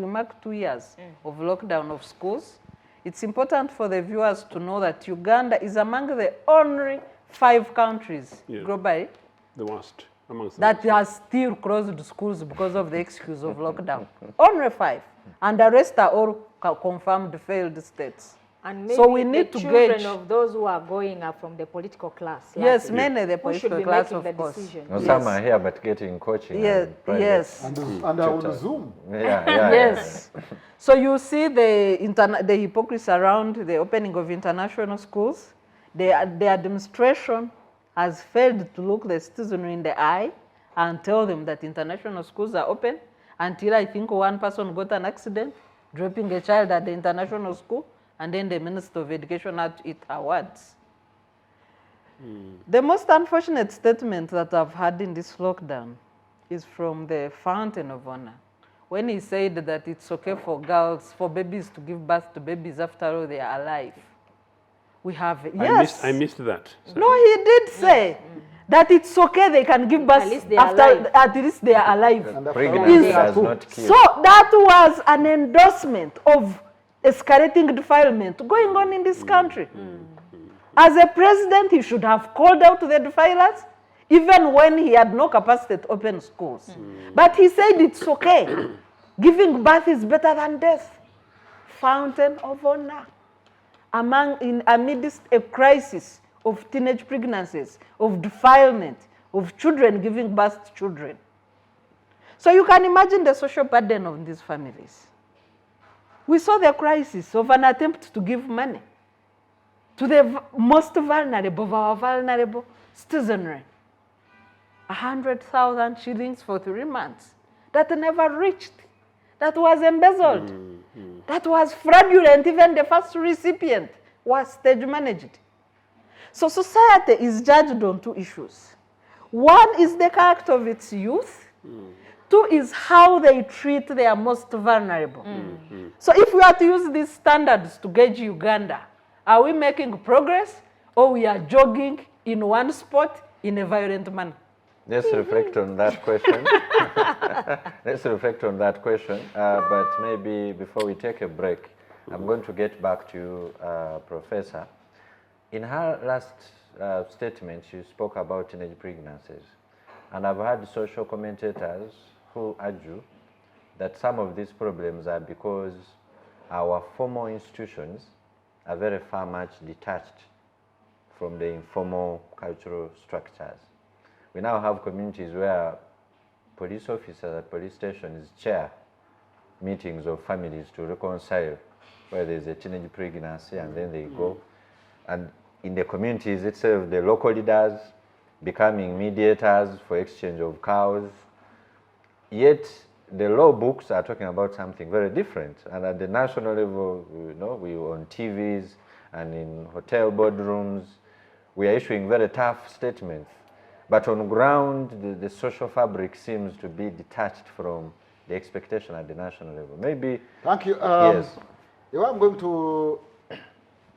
mark 2 years of lockdown of schools, it's important for the viewers to know that Uganda is among the only 5 countries globally The worst amongst the that has still closed schools because of the excuse of lockdown. Only 5. And the rest are all confirmed failed states. And maybe so we need the to children gauge of those who are going are from the political class. Yes, likely. many the Who should political be class, making of the course. decision. No, some are here but getting coaching. Yes, and private yes. And on Zoom. Yes. So you see the hypocrisy around the opening of international schools. The administration has failed to look the citizen in the eye and tell them that international schools are open until I think one person got an accident dropping a child at the international school, and then the Minister of Education had to eat her words. The most unfortunate statement that I've had in this lockdown is from the Fountain of Honor, when he said that it's okay for girls, for babies to give birth to babies after all they are alive. We have, yes. I missed that. Sorry. No, he did say that it's okay they can give birth At least they are after, alive. at least they are alive. Pregnancy does not kill. So that was an endorsement of escalating defilement going on in this country. As a president, he should have called out the defilers, even when he had no capacity to open schools. But he said it's okay. Giving birth is better than death. Fountain of honor. Amidst a crisis of teenage pregnancies, of defilement, of children giving birth to children. So you can imagine the social burden of these families. We saw the crisis of an attempt to give money to the most vulnerable of our vulnerable citizenry. 100,000 shillings for 3 months. That never reached. That was embezzled. That was fraudulent. Even the first recipient was stage managed. So society is judged on 2 issues. One is the character of its youth. 2 is how they treat their most vulnerable. So if we are to use these standards to gauge Uganda, are we making progress, or we are jogging in one spot in a violent manner? Let's reflect on that question. Let's reflect on that question. But maybe before we take a break, I'm going to get back to you, Professor. In her last statement, she spoke about teenage pregnancies. And I've heard social commentators who argue that some of these problems are because our formal institutions are very far much detached from the informal cultural structures. We now have communities where police officers at police stations chair meetings of families to reconcile where there's a teenage pregnancy, and then they go. And in the communities itself, the local leaders becoming mediators for exchange of cows. Yet the law books are talking about something very different. And at the national level, we on TVs and in hotel boardrooms, we are issuing very tough statements. But on ground, the social fabric seems to be detached from the expectation at the national level. Maybe. Thank you. Yes. If I'm going to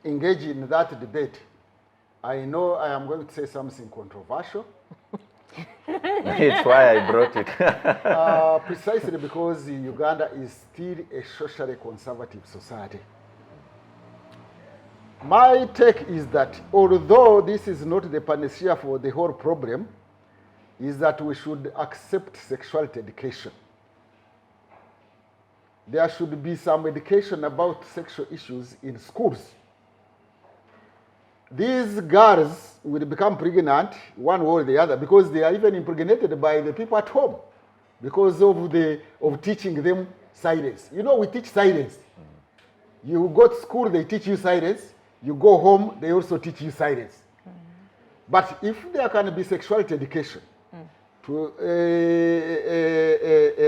engage in that debate, I know I am going to say something controversial. It's why I brought it. Precisely because Uganda is still a socially conservative society. My take is that although this is not the panacea for the whole problem, is that we should accept sexuality education. There should be some education about sexual issues in schools. These girls will become pregnant one way or the other because they are even impregnated by the people at home because of teaching them silence. We teach silence. You go to school, they teach you silence. You go home, they also teach you silence. But if there can be sexuality education,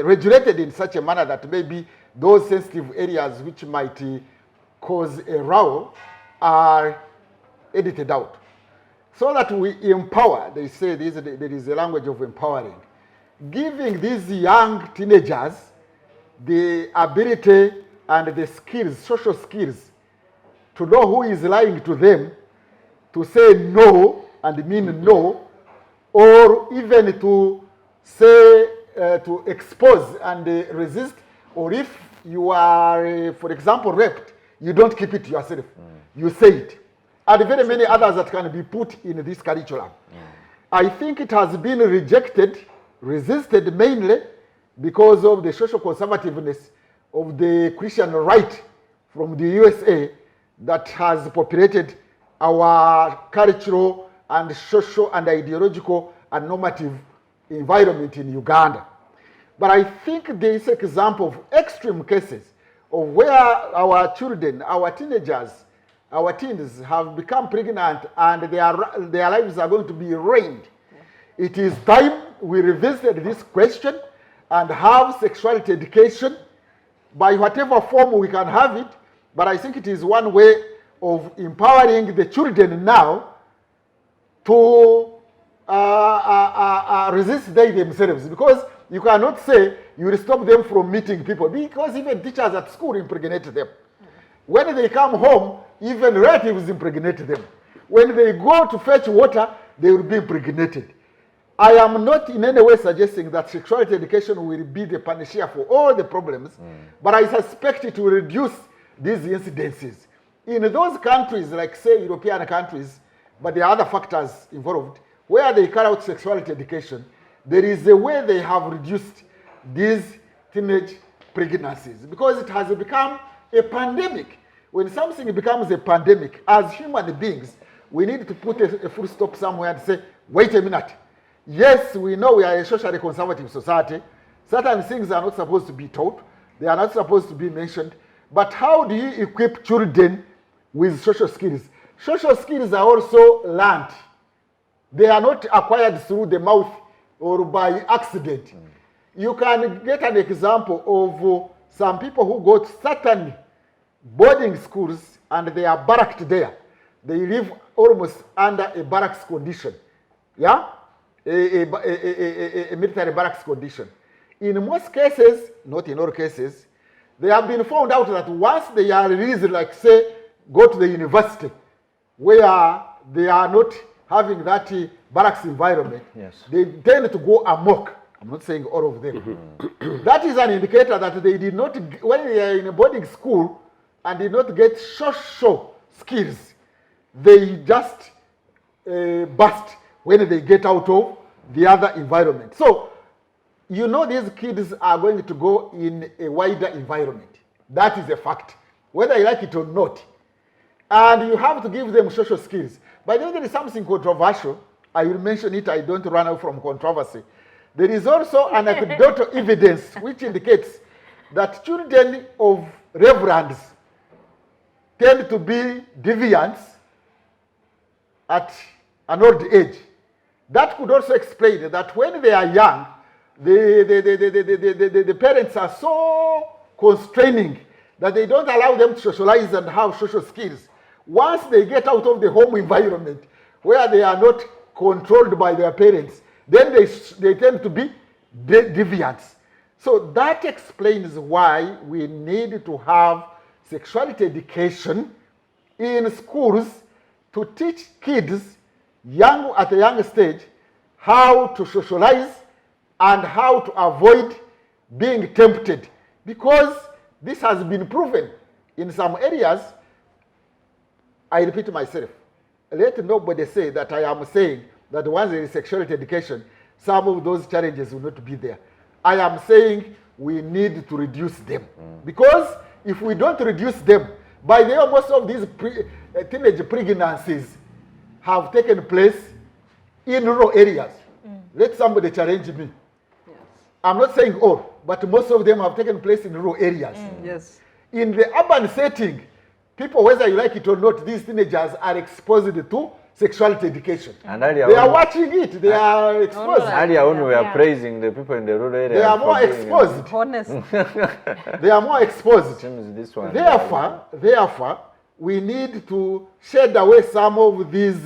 regulated in such a manner that maybe those sensitive areas which might cause a row are edited out. So that we empower, they say there is a language of empowering. Giving these young teenagers the ability and the skills, social skills, to know who is lying to them, to say no and mean no, or even to say, to expose and resist, or if you are, for example, raped, you don't keep it to yourself, you say it. And very many others that can be put in this curriculum. I think it has been rejected, resisted mainly because of the social conservativeness of the Christian right from the USA that has populated our cultural and social and ideological and normative environment in Uganda. But I think there is an example of extreme cases of where our children, our teenagers, our teens have become pregnant and their lives are going to be ruined. It is time we revisit this question and have sexuality education by whatever form we can have it. But I think it is one way of empowering the children now to resist they themselves. Because you cannot say you will stop them from meeting people, because even teachers at school impregnate them. When they come home, even relatives impregnate them. When they go to fetch water, they will be impregnated. I am not in any way suggesting that sexuality education will be the panacea for all the problems, but I suspect it will reduce these incidences. In those countries, like say European countries, but there are other factors involved, where they carry out sexuality education, there is a way they have reduced these teenage pregnancies, because it has become a pandemic. When something becomes a pandemic, as human beings, we need to put a full stop somewhere and say, wait a minute. Yes, we know we are a socially conservative society. Certain things are not supposed to be taught. They are not supposed to be mentioned. But how do you equip children with social skills? Social skills are also learned. They are not acquired through the mouth or by accident. You can get an example of some people who go to certain boarding schools and they are barracked there. They live almost under a barracks condition. Yeah? A military barracks condition. In most cases, not in all cases, they have been found out that once they are released, like say, go to the university, where they are not having that barracks environment, yes, they tend to go amok. I'm not saying all of them. That is an indicator that they did not, when they are in a boarding school and did not get social skills, they just burst when they get out of the other environment. So, you know, these kids are going to go in a wider environment. That is a fact, whether you like it or not. And you have to give them social skills. By the way, there is something controversial. I will mention it, I don't run out from controversy. There is also anecdotal evidence which indicates that children of reverends tend to be deviants at an old age. That could also explain that when they are young, the parents are so constraining that they don't allow them to socialize and have social skills. Once they get out of the home environment where they are not controlled by their parents, then they tend to be deviants. So that explains why we need to have sexuality education in schools to teach kids at a young stage how to socialize and how to avoid being tempted, because this has been proven in some areas. I repeat myself, let nobody say that I am saying that once there is sexuality education, some of those challenges will not be there. I am saying we need to reduce them, because if we don't reduce them, by the way, most of these teenage pregnancies have taken place in rural areas. Let somebody challenge me. Yes. I'm not saying all, but most of them have taken place in rural areas. Yes. In the urban setting, people, whether you like it or not, these teenagers are exposed to sexuality education. And they are watching it. They are exposed. Earlier on, we are praising the people in the rural areas. They are more exposed. Honestly. They are more exposed. This one, therefore, we need to shed away some of these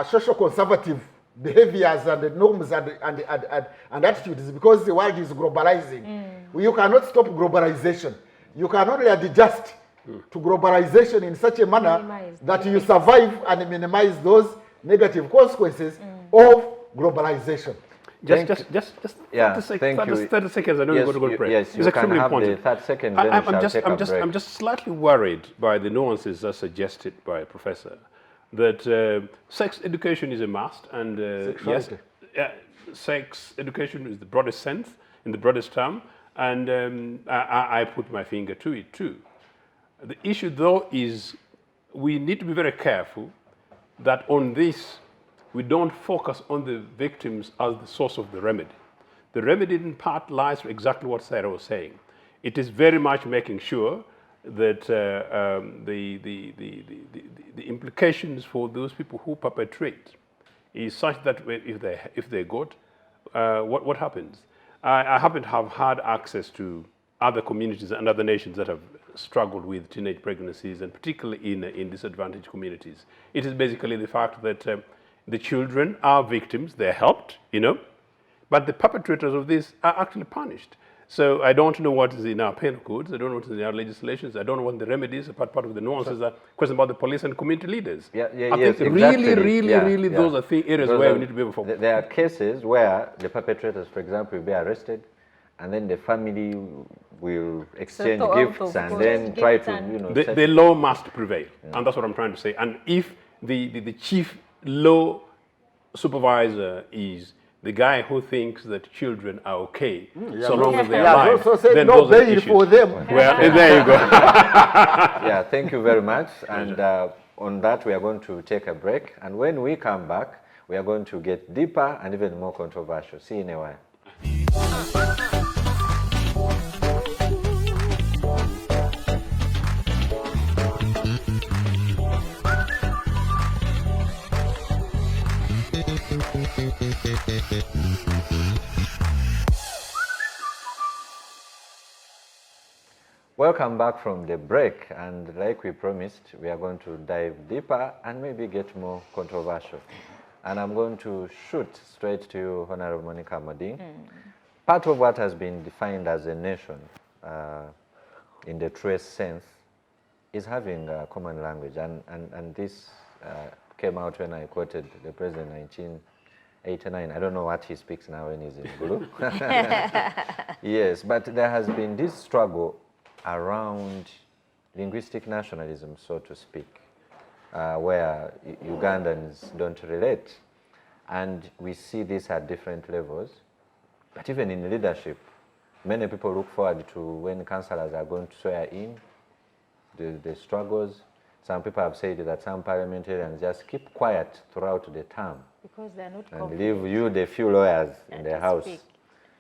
social conservative behaviors and norms and attitudes, because the world is globalizing. You cannot stop globalization. You can only adjust to globalization in such a manner that you survive and minimize those negative consequences of globalization. Just 30 seconds. I know you're going to go to break. Yes, you can have the 30 seconds. I'm just slightly worried by the nuances as suggested by a professor that sex education is a must, and yes, sex education is the broadest sense, in the broadest term, and I put my finger to it too. The issue, though, is we need to be very careful that on this we don't focus on the victims as the source of the remedy. The remedy in part lies with exactly what Sarah was saying. It is very much making sure that the implications for those people who perpetrate is such that if they got, what happens? I happen to have had access to other communities and other nations that have struggled with teenage pregnancies, and particularly in disadvantaged communities. It is basically the fact that the children are victims, they're helped, but the perpetrators of this are actually punished. So I don't know what is in our penal codes, I don't know what is in our legislations, I don't know what the remedies, part of the nuances are question about the police and community leaders. I think really those are areas where we need to be able to focus. There are cases where the perpetrators, for example, will be arrested, and then the family will exchange gifts and then try to, the law must prevail, and that's what I'm trying to say. And if the chief law supervisor is the guy who thinks that children are okay, so long as they are alive, then no bail for them. Well, there you go. Yeah, thank you very much. And on that, we are going to take a break. And when we come back, we are going to get deeper and even more controversial. See you in a while. Welcome back from the break, and like we promised, we are going to dive deeper and maybe get more controversial. And I'm going to shoot straight to you, Honourable Monicah Amoding. Part of what has been defined as a nation in the truest sense is having a common language, and this came out when I quoted the president in 1989. I don't know what he speaks now when he's in blue. Yes, but there has been this struggle around linguistic nationalism, so to speak, where Ugandans don't relate. And we see this at different levels. But even in leadership, many people look forward to when councillors are going to swear in the struggles. Some people have said that some parliamentarians just keep quiet throughout the term. Because they're not and leave you, the few lawyers in the house,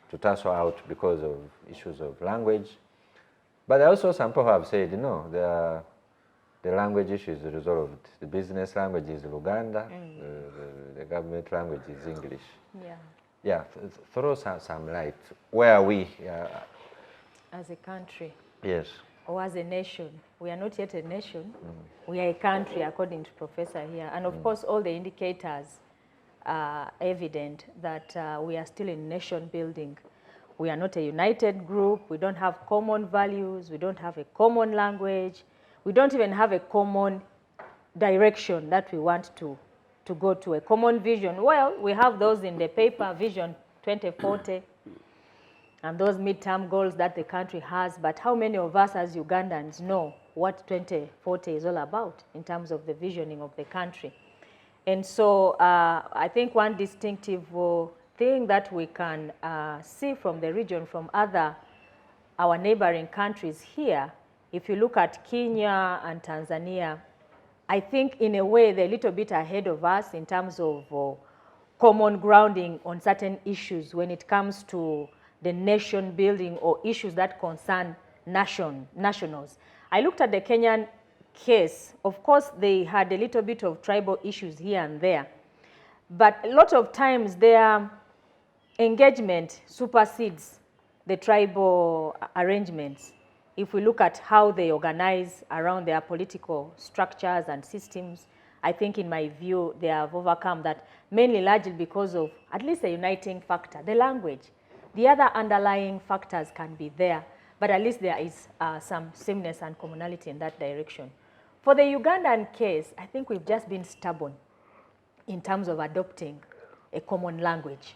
to tussle out because of issues of language. But also some people have said, no, the language issue is resolved. The business language is Luganda, the government language is English. Yeah. Yeah, throw some light. Where are we? As a country. Yes. Or as a nation. We are not yet a nation. We are a country, according to Professor here. And of course, all the indicators are evident that we are still in nation building. We are not a united group. We don't have common values. We don't have a common language. We don't even have a common direction that we want to go to, a common vision. Well, we have those in the paper, Vision 2040, and those midterm goals that the country has. But how many of us as Ugandans know what 2040 is all about in terms of the visioning of the country? And so I think one distinctive thing that we can see from the region, from our neighboring countries here, if you look at Kenya and Tanzania, I think in a way they're a little bit ahead of us in terms of common grounding on certain issues when it comes to the nation building or issues that concern nationals. I looked at the Kenyan case. Of course, they had a little bit of tribal issues here and there, but a lot of times their engagement supersedes the tribal arrangements. If we look at how they organize around their political structures and systems, I think in my view, they have overcome that mainly largely because of at least a uniting factor, the language. The other underlying factors can be there, but at least there is some sameness and commonality in that direction. For the Ugandan case, I think we've just been stubborn in terms of adopting a common language.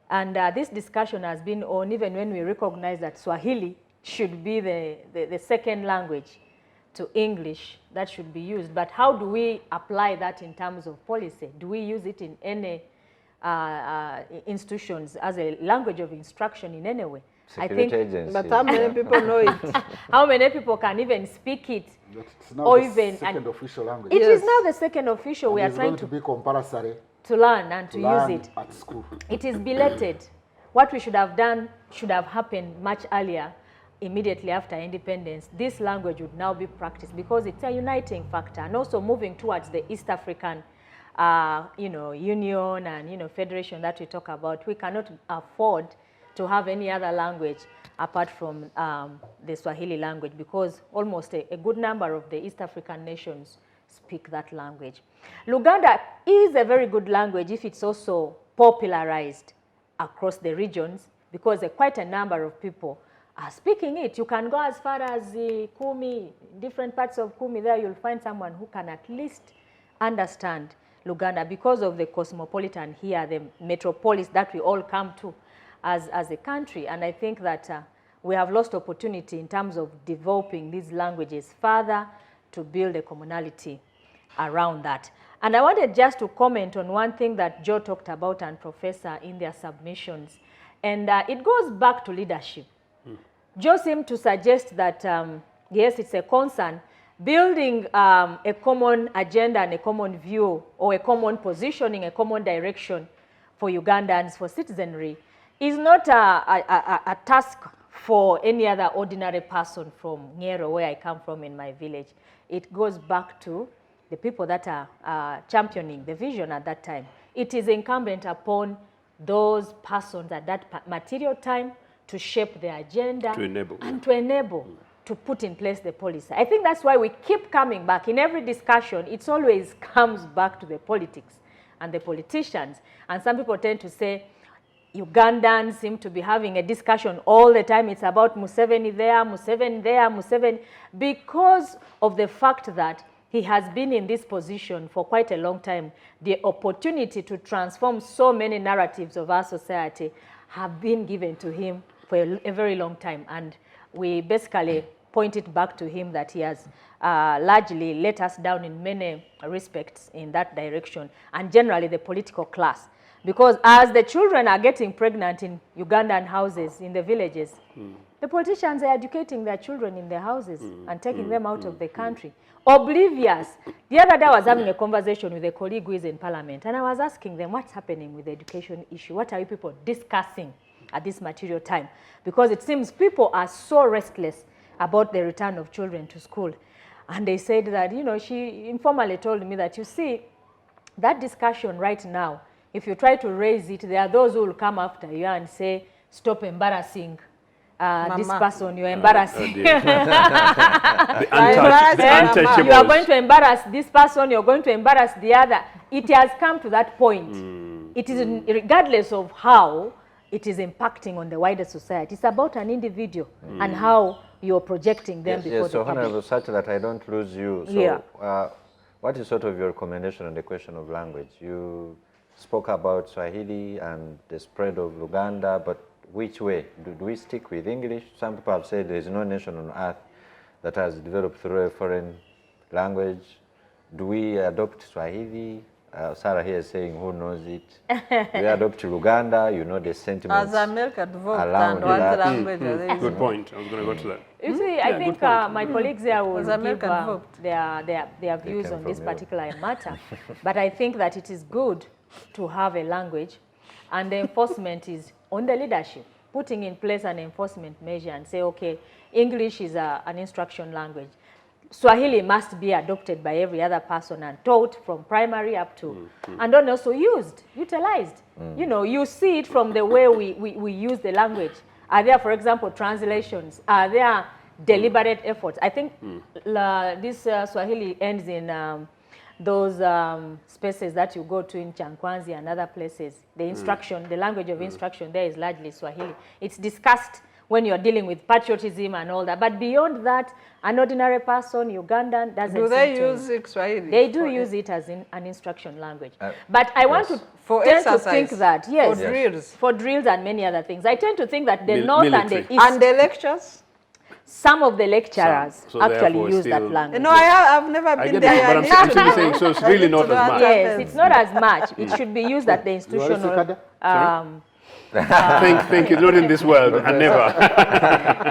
And this discussion has been on even when we recognize that Swahili should be the second language to English that should be used. But how do we apply that in terms of policy? Do we use it in any institutions as a language of instruction in any way? Security agencies. But how many people know it? How many people can even speak it? It's now Or the even- second official language. It is now the second official. We are It's trying going to be compulsory to learn and to use learn it. at school. It is belated. What we should have done should have happened much earlier, immediately after independence. This language would now be practiced because it's a uniting factor, and also moving towards the East African union and federation that we talk about. We cannot afford to have any other language apart from the Swahili language, because almost a good number of the East African nations speak that language. Luganda is a very good language if it's also popularized across the regions, because quite a number of people are speaking it. You can go as far as Kumi, different parts of Kumi. There you'll find someone who can at least understand Luganda because of the cosmopolitan here, the metropolis that we all come to as a country. And I think that we have lost opportunity in terms of developing these languages further to build a commonality around that. And I wanted just to comment on one thing that Joe talked about and Professor in their submissions. And it goes back to leadership. Joe seemed to suggest that, yes, it's a concern. Building a common agenda and a common view, or a common positioning, a common direction for Ugandans, for citizenry, is not a task for any other ordinary person from Nyero, where I come from in my village. It goes back to the people that are championing the vision at that time. It is incumbent upon those persons at that material time to shape the agenda to enable to put in place the policy. I think that's why we keep coming back. In every discussion, it always comes back to the politics and the politicians. And some people tend to say, Ugandans seem to be having a discussion all the time. It's about Museveni there, Museveni there, Museveni, because of the fact that he has been in this position for quite a long time. The opportunity to transform so many narratives of our society have been given to him for a very long time. And we basically point it back to him that he has largely let us down in many respects in that direction, and generally the political class. Because as the children are getting pregnant in Ugandan houses, in the villages, the politicians are educating their children in their houses and taking them out of the country. Oblivious. The other day I was having a conversation with a colleague who is in parliament, and I was asking them, what's happening with the education issue? What are you people discussing at this material time? Because it seems people are so restless about the return of children to school. And they said that, she informally told me that, you see, that discussion right now if you try to raise it, there are those who will come after you and say, stop embarrassing this person, you're embarrassing. The untouchables. You are going to embarrass this person, you're going to embarrass the other. It has come to that point. It is regardless of how it is impacting on the wider society. It's about an individual and how you're projecting them before the so public. Honourable, such that I don't lose you. So, what is sort of your recommendation on the question of language? You spoke about Swahili and the spread of Uganda, but which way? Do we stick with English? Some people have said there is no nation on earth that has developed through a foreign language. Do we adopt Swahili? Sarah here is saying, who knows it? We adopt Uganda, you know the sentiments. As America developed around and what that. language are they Good point. I was going to go to that. You see, I think my colleagues here will give their views on this particular matter. But I think that it is good to have a language, and the enforcement is on the leadership, putting in place an enforcement measure and say, okay, English is an instruction language. Swahili must be adopted by every other person and taught from primary up to, and then also utilized. You know, you see it from the way we use the language. Are there, for example, translations? Are there deliberate efforts? I think this Swahili ends in those spaces that you go to in Chankwanzi and other places. The instruction, the language of instruction there is largely Swahili. It's discussed when you're dealing with patriotism and all that. But beyond that, an ordinary person, Ugandan, doesn't Do they use Swahili? They do use it as an instruction language. But I want to tend to think that, for drills. For drills and many other things. I tend to think that the North military. and the East. And the lectures? Some of the lecturers So actually use that language. No, I've never been there. But I'm simply saying, so it's really not as much. Yes, it's not as much. It should be used at the institutional. Thank you. Not in this world, and never.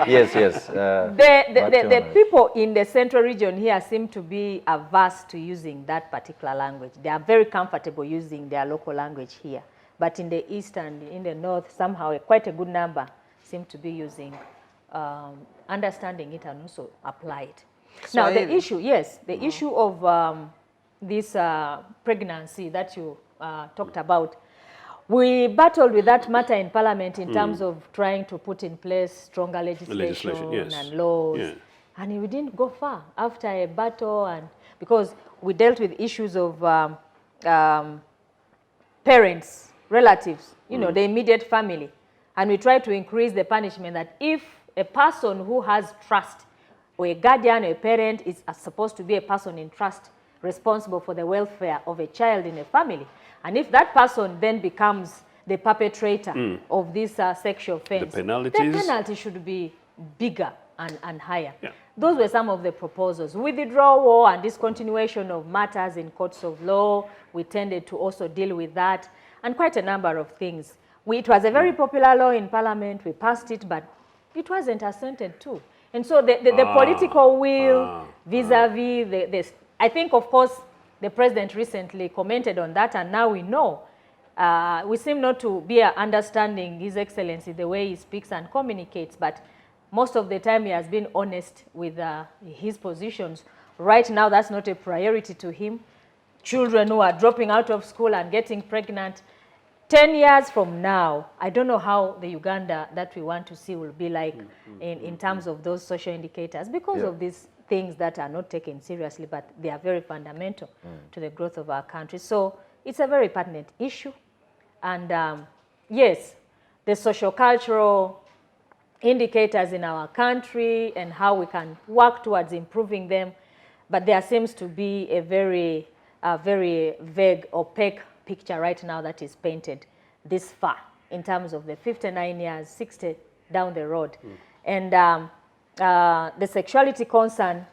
Yes. The people in the central region here seem to be averse to using that particular language. They are very comfortable using their local language here. But in the east and in the north, somehow quite a good number seem to be using, understanding it and also apply it. Now the issue, the issue of this pregnancy that you talked about, we battled with that matter in Parliament in terms of trying to put in place stronger legislation and laws. And we didn't go far after a battle, and because we dealt with issues of parents, relatives, you know, the immediate family. And we tried to increase the punishment that if a person who has trust, or a guardian or a parent is supposed to be a person in trust, responsible for the welfare of a child in a family, and if that person then becomes the perpetrator of this sexual offense, the penalty should be bigger and higher. Those were some of the proposals. Withdrawal and discontinuation of matters in courts of law, we tended to also deal with that, and quite a number of things. It was a very popular law in Parliament. We passed it, but it wasn't assented to. And so the political will vis-a-vis I think, of course, the president recently commented on that, and now we know. We seem not to be understanding His Excellency the way he speaks and communicates, but most of the time he has been honest with his positions. Right now, that's not a priority to him. Children who are dropping out of school and getting pregnant, 10 years from now, I don't know how the Uganda that we want to see will be like in terms of those social indicators because of these things that are not taken seriously, but they are very fundamental to the growth of our country. So it's a very pertinent issue. And yes, the social-cultural indicators in our country and how we can work towards improving them, but there seems to be a very vague, opaque picture right now that is painted this far in terms of the 59 years, 60 down the road. And the sexuality concern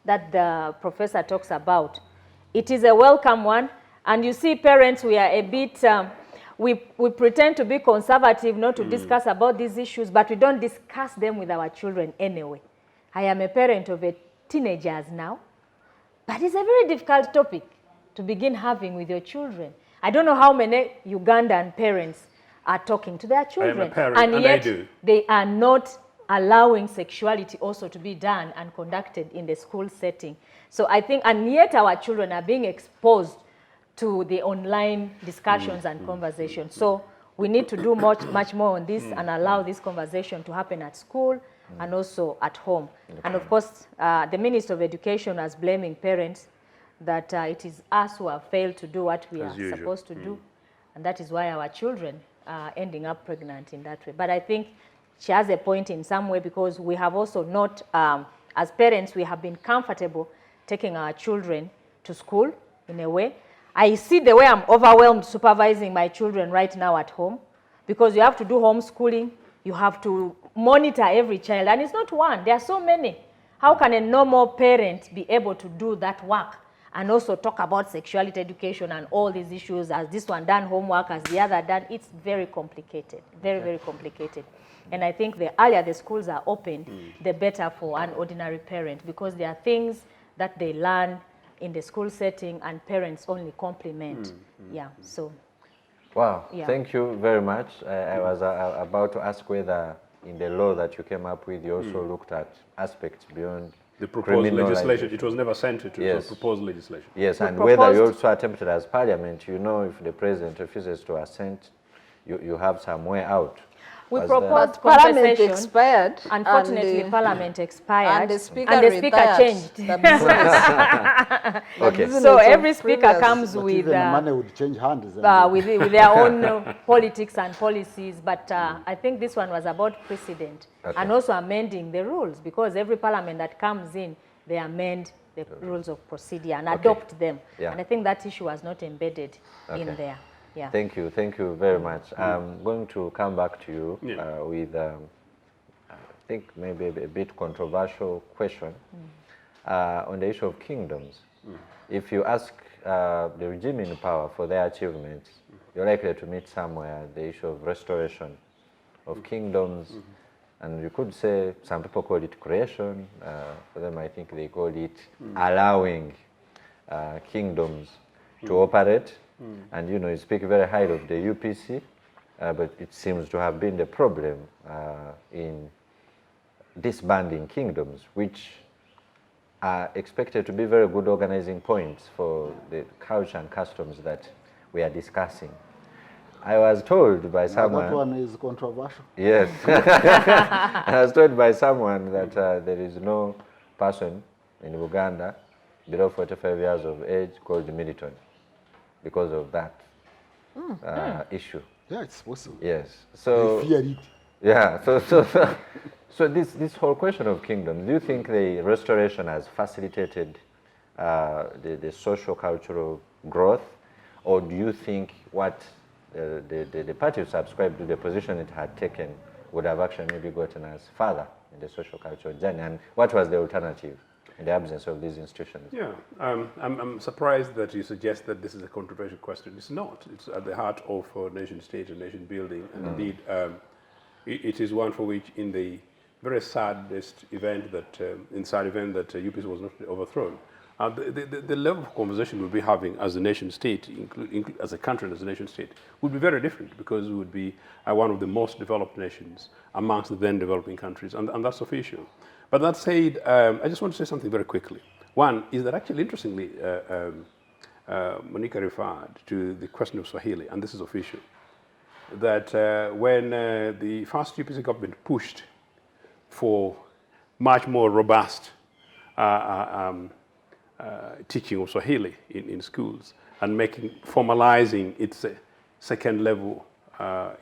that the professor talks about, it is a welcome one. And you see, parents, we are a bit, we pretend to be conservative, not to discuss about these issues, but we don't discuss them with our children anyway. I am a parent of teenagers now, but it's a very difficult topic to begin having with your children. I don't know how many Ugandan parents are talking to their children. I am a parent, and yet I do. They are not allowing sexuality also to be done and conducted in the school setting. So I think, and yet our children are being exposed to the online discussions and conversations. So we need to do much more on this and allow this conversation to happen at school and also at home. And of course, the Minister of Education was blaming parents that it is us who have failed to do what we are supposed to do. And that is why our children are ending up pregnant in that way. But I think she has a point in some way, because we have also not, as parents, we have been comfortable taking our children to school in a way. I see the way I'm overwhelmed supervising my children right now at home, because you have to do homeschooling, you have to monitor every child, and it's not one, there are so many. How can a normal parent be able to do that work and also talk about sexuality education and all these issues, as this one done homework, as the other done? It's very complicated, very complicated. And I think the earlier the schools are opened, the better for an ordinary parent, because there are things that they learn in the school setting and parents only complement. Yeah, so. Wow, Yeah. Thank you very much. I was about to ask whether in the law that you came up with, you also looked at aspects beyond The proposed legislation, it was never sent to yes. it was proposed legislation. Yes, and whether you also attempted as parliament, you know, if the president refuses to assent, you have some way out. We Was proposed Parliament compensation. expired. Unfortunately, and Parliament expired. and the speaker, and the speaker retired. changed. The business, Okay. business So of every speaker previous- comes But with, even the money would change hands. with their own politics and policies. But I think this one was about precedent and also amending the rules, because every parliament that comes in, they amend the rules of procedure and adopt them. Yeah. And I think that issue was not embedded in there. Yeah. Thank you very much. I'm going to come back to you with, I think, maybe a bit controversial question on the issue of kingdoms. If you ask the regime in power for their achievements, you're likely to meet somewhere the issue of restoration of kingdoms. And you could say, some people call it creation. For them, I think they call it allowing kingdoms to operate. And you know, you speak very highly of the UPC, but it seems to have been the problem in disbanding kingdoms, which are expected to be very good organizing points for the culture and customs that we are discussing. I was told by someone... That one is controversial. Yes. I was told by someone that there is no person in Uganda below 45 years of age called Militon, because of that issue. Yeah, it's possible. Yes. So They fear it. yeah. So this whole question of kingdom, do you think the restoration has facilitated the social cultural growth, or do you think what the party subscribed to, the position it had taken, would have actually maybe gotten us further in the social cultural journey? And what was the alternative in the absence of these institutions? Yeah, I'm surprised that you suggest that this is a controversial question. It's not. It's at the heart of nation state and nation building. And indeed, it is one for which, in the very saddest event that, UPC was not overthrown, the level of conversation we'll be having as a nation state, as a country and as a nation state, would be very different, because we would be one of the most developed nations amongst the then developing countries, and that's official. But that said, I just want to say something very quickly. One is that actually, interestingly, Monicah referred to the question of Swahili, and this is official, that when the first UPC government pushed for much more robust teaching of Swahili in schools and formalizing its second level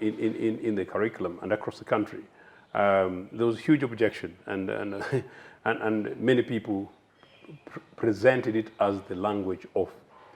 in the curriculum and across the country, there was huge objection, and many people presented it as the language of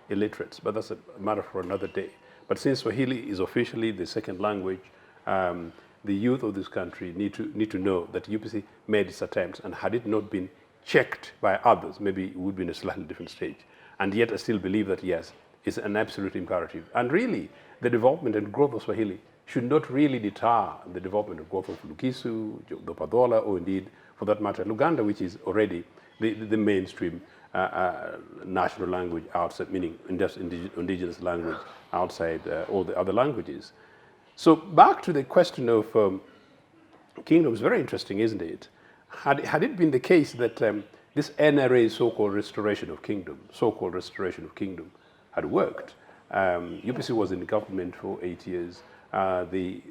illiterates, but that's a matter for another day. But since Swahili is officially the second language, the youth of this country need to know that UPC made its attempts, and had it not been checked by others, maybe it would be in a slightly different stage. And yet I still believe that, yes, it's an absolute imperative. And really, the development and growth of Swahili should not really deter the development and growth of Lukisu, Dopadola, or indeed, for that matter, Luganda, which is already the mainstream national language outside, meaning indigenous language outside all the other languages. So back to the question of kingdoms, very interesting, isn't it? Had it been the case that this NRA so-called restoration of kingdom had worked, UPC was in government for 8 years. The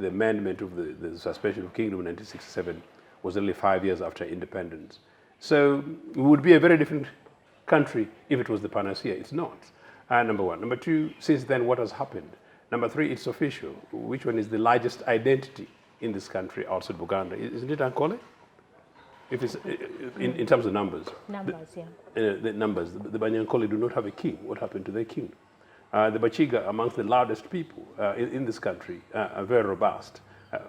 amendment of the suspension of kingdom in 1967 was only 5 years after independence. So it would be a very different country if it was the panacea. It's not. Number one. Number two, since then, what has happened? Number three, it's official. Which one is the largest identity in this country outside Uganda? Isn't it Ankole? If it's in terms of numbers. Numbers, yeah. The numbers. The Banyankole do not have a king. What happened to their king? The Bachiga, amongst the loudest people in this country, are very robust.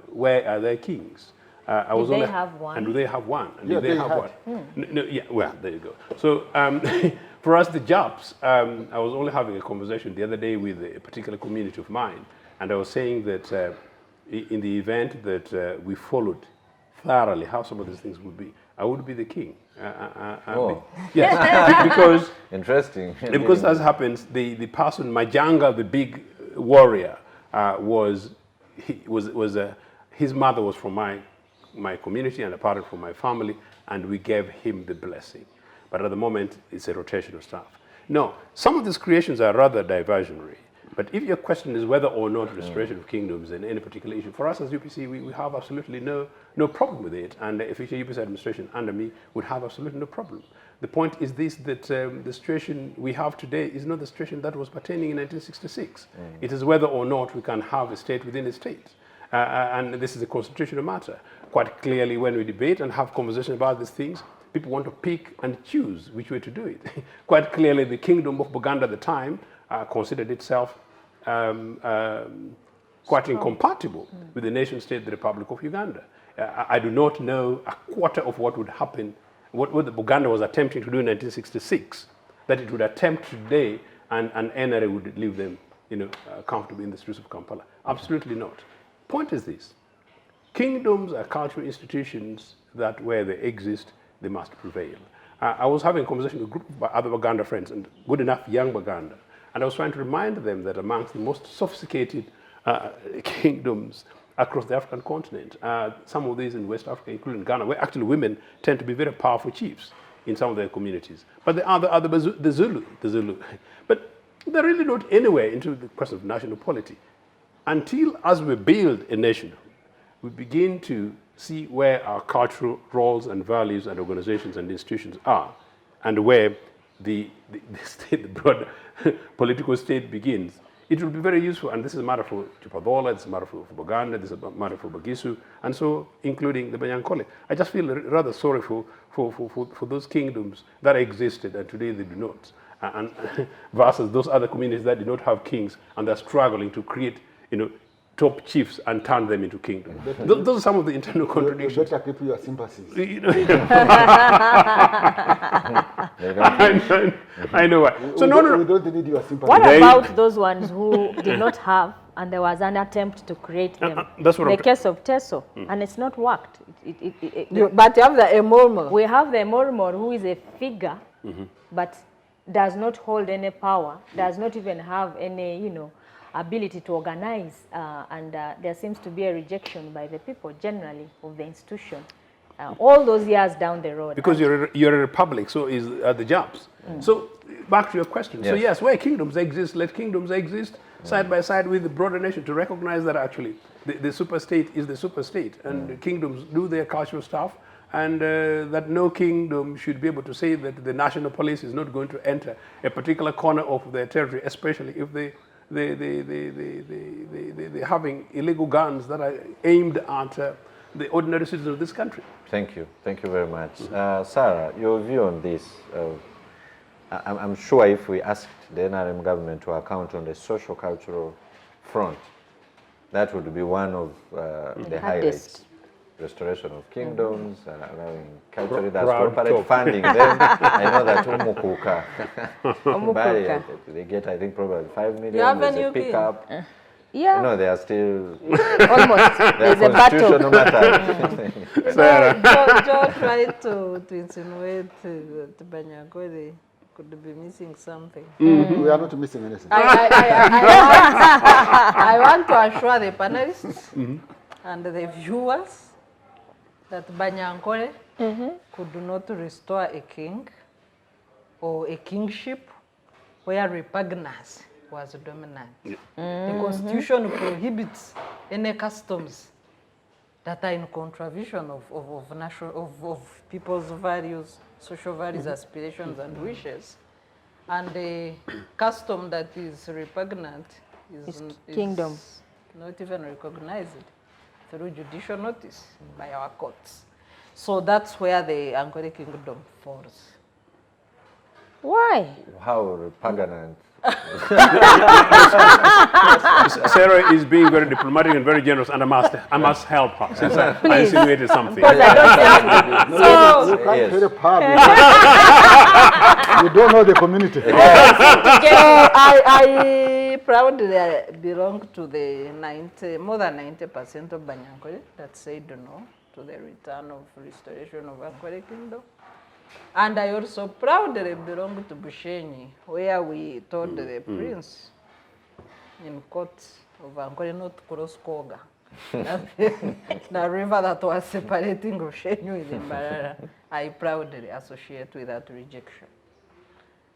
Where are their kings? Do they have one? And do they have one? And Yeah, do they have one? No, yeah, well, there you go. So for us, the Japs, I was only having a conversation the other day with a particular community of mine, and I was saying that in the event that we followed thoroughly how some of these things would be, I would be the king. Yes, because interesting. Because as happens, the person Majanga, the big warrior, his mother was from my community and a part from my family, and we gave him the blessing. But at the moment, it's a rotation of staff. No, some of these creations are rather diversionary. But if your question is whether or not restoration of kingdoms in any particular issue, for us as UPC, we have absolutely no problem with it. And the future UPC administration under me would have absolutely no problem. The point is this, that the situation we have today is not the situation that was pertaining in 1966. It is whether or not we can have a state within a state. And this is a constitutional matter. Quite clearly, when we debate and have conversations about these things, people want to pick and choose which way to do it. Quite clearly, the Kingdom of Buganda at the time considered itself quite incompatible with the nation state, the Republic of Uganda. I do not know a quarter of what would happen, what the Buganda was attempting to do in 1966, that it would attempt today, and NRA would leave them, comfortably in the streets of Kampala. Absolutely not. Point is this: kingdoms are cultural institutions that, where they exist, they must prevail. I was having a conversation with a group of other Baganda friends, and good enough young Baganda, and I was trying to remind them that amongst the most sophisticated kingdoms across the African continent, some of these in West Africa, including Ghana, where actually women tend to be very powerful chiefs in some of their communities. But the Zulu. But they're really not anywhere into the question of national polity. Until, as we build a nation, we begin to see where our cultural roles and values and organizations and institutions are, and where the state, the broad political state begins. It will be very useful, and this is a matter for Chupadola, this is a matter for Buganda, this is a matter for Bagisu, and so including the Banyankole. I just feel rather sorry for those kingdoms that existed and today they do not, and versus those other communities that did not have kings and they're struggling to create top chiefs and turn them into kingdoms. Those are some of the internal contradictions. You better keep your sympathies. I know why. So we don't need your sympathies. What about those ones who did not have, and there was an attempt to create them? That's what the case of Teso, and it's not worked. But you have the Emormo. We have the Emormo, who is a figure, but does not hold any power, does not even have any, ability to organize, and there seems to be a rejection by the people generally of the institution. All those years down the road. Because you're a republic, so is the Japs. So back to your question. Yes. So yes, where kingdoms exist, let kingdoms exist side by side with the broader nation to recognize that actually the super state is the super state, and the kingdoms do their cultural stuff, and that no kingdom should be able to say that the national police is not going to enter a particular corner of their territory, especially if they're having illegal guns that are aimed at the ordinary citizens of this country. Thank you very much. Sarah, your view on this? I'm sure if we asked the NRM government to account on the social-cultural front, that would be one of the highlights. Restoration of kingdoms, allowing culturally that's corporate funding. Then I know that Umukuka, they get, I think, probably 5 million. You have There's a a pickup. Yeah. No, they are still almost. There's a battle. Joe tried to insinuate that Banyankole could be missing something. We are not missing anything. I want to assure the panelists and the viewers that Banyankole could not restore a king or a kingship where repugnance was dominant. The Constitution prohibits any customs that are in contravention of people's values, social values, aspirations, and wishes. And the custom that is repugnant is kingdom. Not even recognized through judicial notice by our courts. So that's where the Ankole Kingdom falls. Why? How repugnant. Sarah is being very diplomatic and very generous, and I must help her since I insinuated something. Because I don't So, You can't Yes. tell the public. You don't know the community. so I proudly belong to the more than 90% of Banyankole that said no to the return of restoration of Ankole Kingdom. And I also proudly belong to Bushenyi, where we told the prince in court of Ankole not to cross Koga, the river that was separating Bushenyi with Mbarara. I proudly associate with that rejection.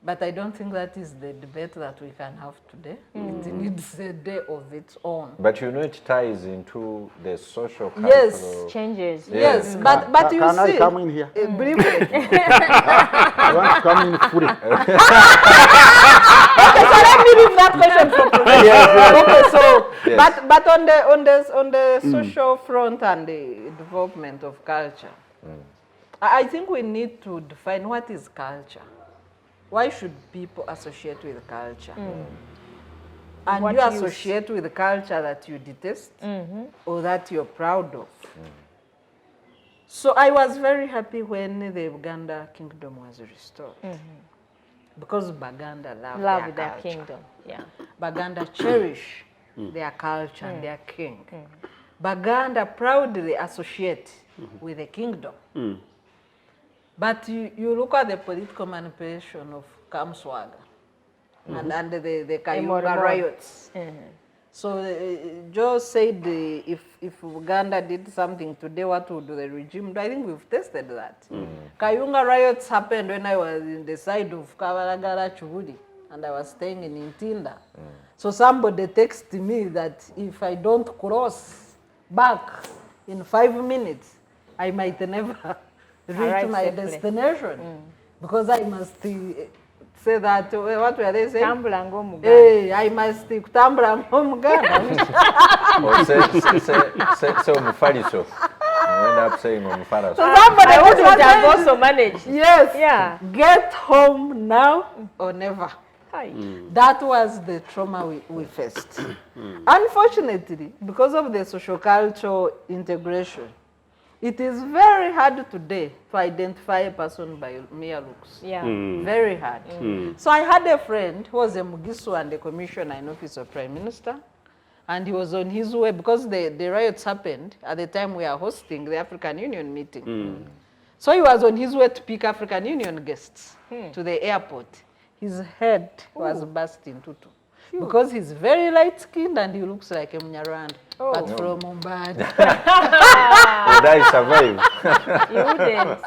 But I don't think that is the debate that we can have today. It needs a day of its own. But you know it ties into the social Yes. cultural... Changes. Yes, Yeah. but you Can see, I come in here? briefly, I want to come in fully. so let me leave that question for Professor. Okay, so Yes. but on the social front and the development of culture, I think we need to define what is culture. Why should people associate with culture? And What you use? associate with the culture that you detest or that you're proud of. So I was very happy when the Uganda kingdom was restored. Because Baganda Love their their culture. kingdom. Yeah. Baganda cherish their culture and their king. Baganda proudly associate with the kingdom. But you look at the political manipulation of Kamswaga and the Kayunga Amoding. riots. So Joe said if Uganda did something today, what would the regime do? I think we've tested that. Kayunga riots happened when I was in the side of Kabalagala Chubudi and I was staying in Intinda. So somebody texted me that if I don't cross back in 5 minutes, I might never reach Arrive my safely. destination because I must say that, what were they saying? Tambula ng'omuganda. Hey, I must kutambula ng'omuganda. Or say omufaliso. You end up saying omufaliso. So somebody I was would have saying, also managed. yes, Yeah. get home now or never. Hi. That was the trauma we faced. Unfortunately, because of the social-cultural integration, it is very hard today to identify a person by mere looks. Yeah. Very hard. So I had a friend who was a Mugisu and a commissioner in office of Prime Minister. And he was on his way, because the riots happened at the time we are hosting the African Union meeting. So he was on his way to pick African Union guests to the airport. His head was burst in two. Because he's very light-skinned and he looks like a Mnyarwanda, but from Mumbai. Would I survive? You wouldn't.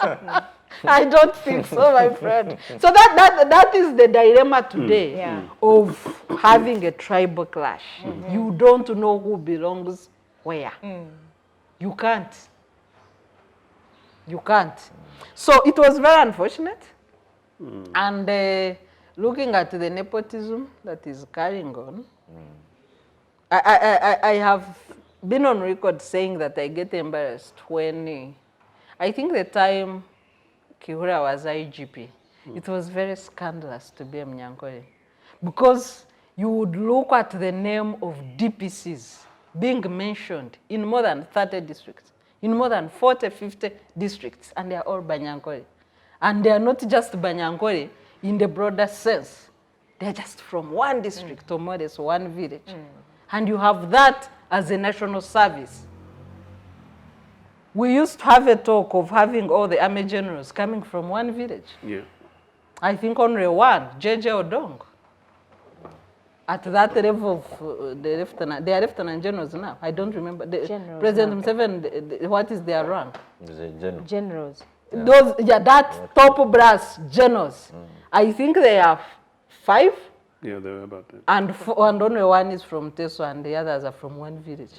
I don't think so, my friend. So that is the dilemma today Yeah. of having a tribal clash. You don't know who belongs where. You can't. You can't. So it was very unfortunate. And looking at the nepotism that is carrying on, I have been on record saying that I get embarrassed when I think the time Kihura was IGP, it was very scandalous to be a Mnyankole, because you would look at the name of DPCs being mentioned in more than 30 districts, in more than 40, 50 districts, and they are all Banyankole. And they are not just Banyankole in the broader sense. They are just from one district or more or less one village. And you have that as a national service. We used to have a talk of having all the army generals coming from one village. Yeah. I think only one, JJ Odong. At that level of the lieutenant, they are lieutenant generals now. I don't remember. Generals President Museveni, what is their rank? There's a general. Generals. Those, that top brass generals. I think they are 5 Yeah, they were about that. And only one is from Teso and the others are from one village.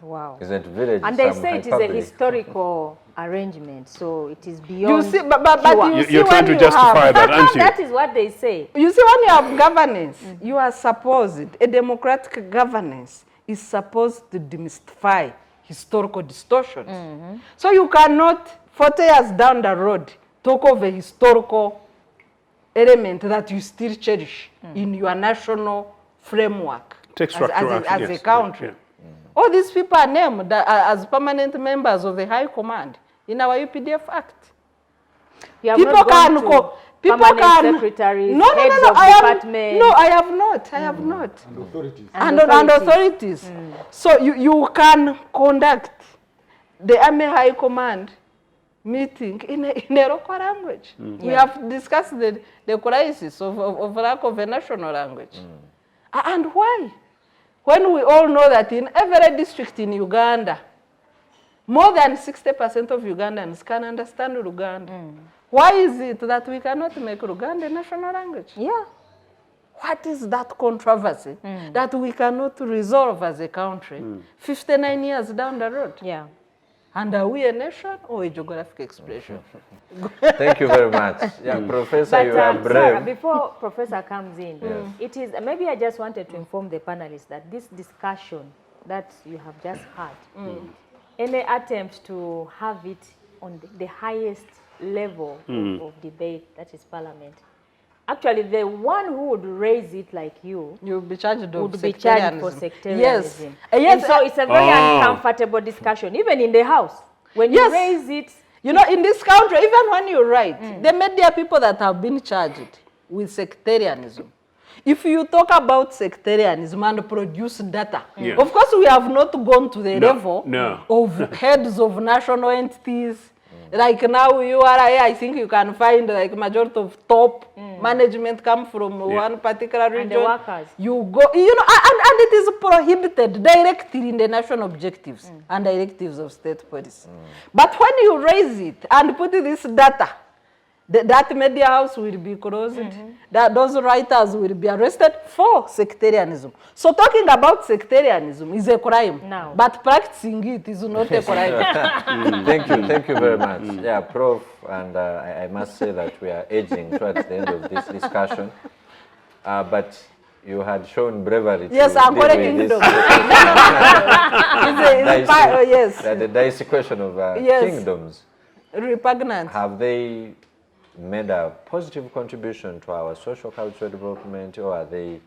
Wow. Isn't village And they some say it is a hyperbole? historical arrangement, so it is beyond. You see, but you see You're trying to when justify have, that, aren't you? That is what they say. You see, when you have governance, you are supposed, a democratic governance is supposed to demystify historical distortions. So you cannot, 40 years down the road, talk of a historical element that you still cherish in your national framework Take structural as action, a yes. country. Yeah. All these people are named as permanent members of the High Command in our UPDF Act. You have People not gone can to permanent secretaries, heads of departments. No, I have not. I have not. And authorities. And authorities. So you can conduct the Army High Command meeting in a local language. We have discussed the crisis of lack of a national language. And why? When we all know that in every district in Uganda, more than 60% of Ugandans can understand Luganda. Why is it that we cannot make Luganda a national language? Yeah. What is that controversy that we cannot resolve as a country 59 years down the road? Yeah. And are we a nation or a geographic expression? Thank you very much. Yeah, Professor, But you are Sarah, brave. before Professor comes in, it is maybe I just wanted to inform the panelists that this discussion that you have just had, any attempt to have it on the highest level of debate, that is Parliament. Actually, the one who would raise it like you You'll be charged of would be charged for sectarianism. Yes. And Yes. so it's a very uncomfortable discussion, even in the House. When you raise it, You know, in this country, even when you write, the media people that have been charged with sectarianism. If you talk about sectarianism and produce data, of course we have not gone to the level of heads of national entities. Like now you are, I think you can find like majority of top management come from one particular region. And the workers. You go, you know, and it is prohibited directly in the national objectives and directives of state policy. But when you raise it and put this data, that media house will be closed, that those writers will be arrested for sectarianism. So talking about sectarianism is a crime, but practicing it is not a crime. Thank you very much. Yeah, Prof, and I must say that we are edging towards the end of this discussion, but you had shown bravery. Yes, I'm correcting this. Yes. The dicey question of kingdoms. Repugnant. Have they made a positive contribution to our social cultural development, or are they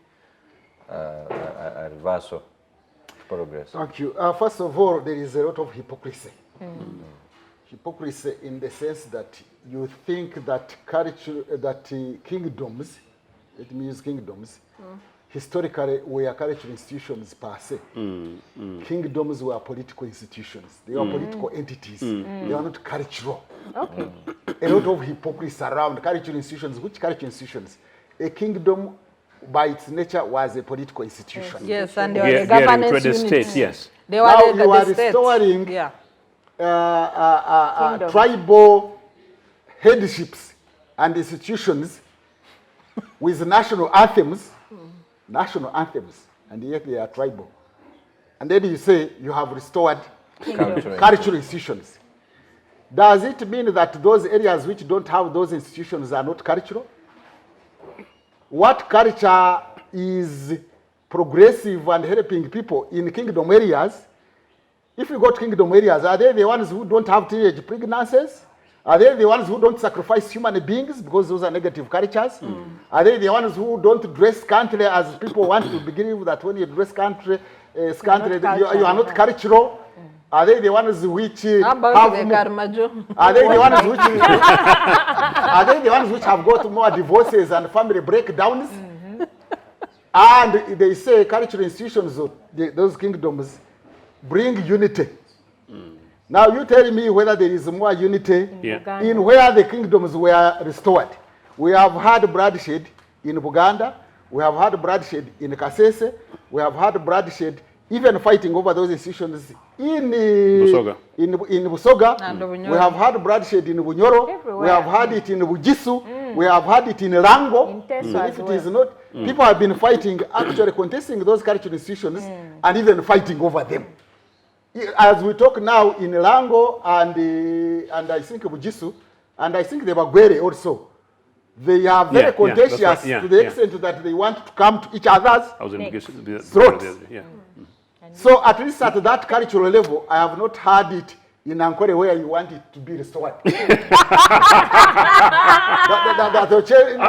a reversal of progress? Thank you. First of all, there is a lot of hypocrisy. Hypocrisy in the sense that you think that culture, kingdoms, let me use kingdoms, historically were cultural institutions per se. Kingdoms were political institutions. They were political entities. They are not cultural. okay. A lot of hypocrisy around cultural institutions. Which cultural institutions? A kingdom, by its nature, was a political institution. Yes, and they were the governance units. State, yes. They were Now the you are state. restoring Kingdom. tribal headships and institutions with national anthems, and yet they are tribal. And then you say you have restored cultural institutions. Does it mean that those areas which don't have those institutions are not cultural? What culture is progressive and helping people in kingdom areas? If you go to kingdom areas, are they the ones who don't have teenage pregnancies? Are they the ones who don't sacrifice human beings because those are negative cultures? Are they the ones who don't dress scantily as people want to believe that when you dress scantily, you are not cultural? Are they the ones which How about the Karmajo? are they the ones which are they the ones which have got more divorces and family breakdowns? And they say cultural institutions of those kingdoms bring unity. Now you tell me whether there is more unity in where the kingdoms were restored. We have had bloodshed in Uganda, we have had bloodshed in Kasese, we have had bloodshed even fighting over those institutions in Busoga. We have had bloodshed in Bunyoro, we have had it in Bujisu, We have had it in Rango. In Teso So as if it well. is not, people have been fighting, actually contesting those cultural institutions and even fighting over them. As we talk now in Rango and I think Bujisu, and I think the Bagwere also, they are very contentious that's right. to the extent that they want to come to each other's I was in throats. yeah. So at least at that cultural level, I have not heard it in Ankole where you want it to be restored.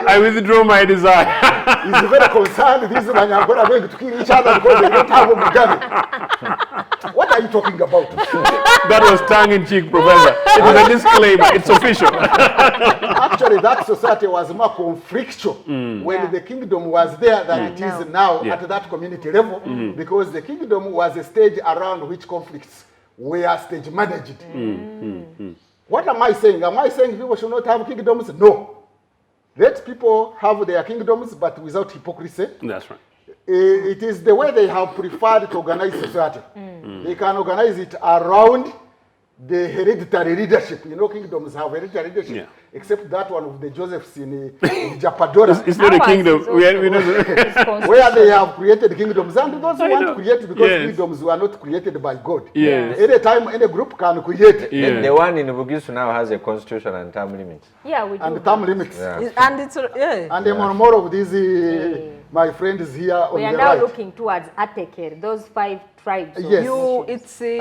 I withdraw my desire. He's very concerned these Anyankole are going to kill each other because they don't have Mugabe. What are you talking about? That was tongue-in-cheek, Professor. It was a disclaimer. It's official. Actually, that society was more conflictual when the kingdom was there than it is now at that community level, because the kingdom was a stage around which conflicts were stage managed. What am I saying? Am I saying people should not have kingdoms? No. Let people have their kingdoms, but without hypocrisy. That's right. It is the way they have preferred to organize society. They can organize it around the hereditary leadership. You know, kingdoms have hereditary leadership, except that one of the Josephs in Japadora. It's not a kingdom. Where they have created kingdoms, and those who want to create, because kingdoms were not created by God. Any time any group can create. The one in Bugisu now has a constitution and term limits. Yeah, we do. And term limits. And it's And more of these, my friends here on the right. We are now looking towards Ateker, those 5 tribes. Yes.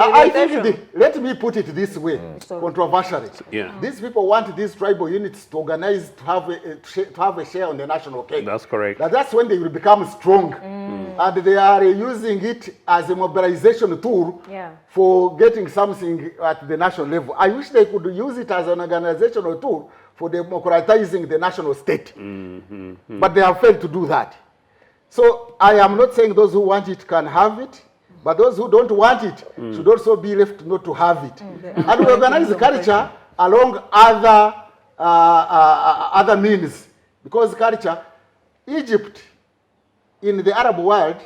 I think let me put it this way, controversially. These people want these tribal units to organize, to have a share on the national cake. That's correct. That's when they will become strong. And they are using it as a mobilization tool for getting something at the national level. I wish they could use it as an organizational tool for democratizing the national state. But they have failed to do that. So I am not saying those who want it can have it, but those who don't want it should also be left not to have it. And we organize the culture along other means, because culture, Egypt in the Arab world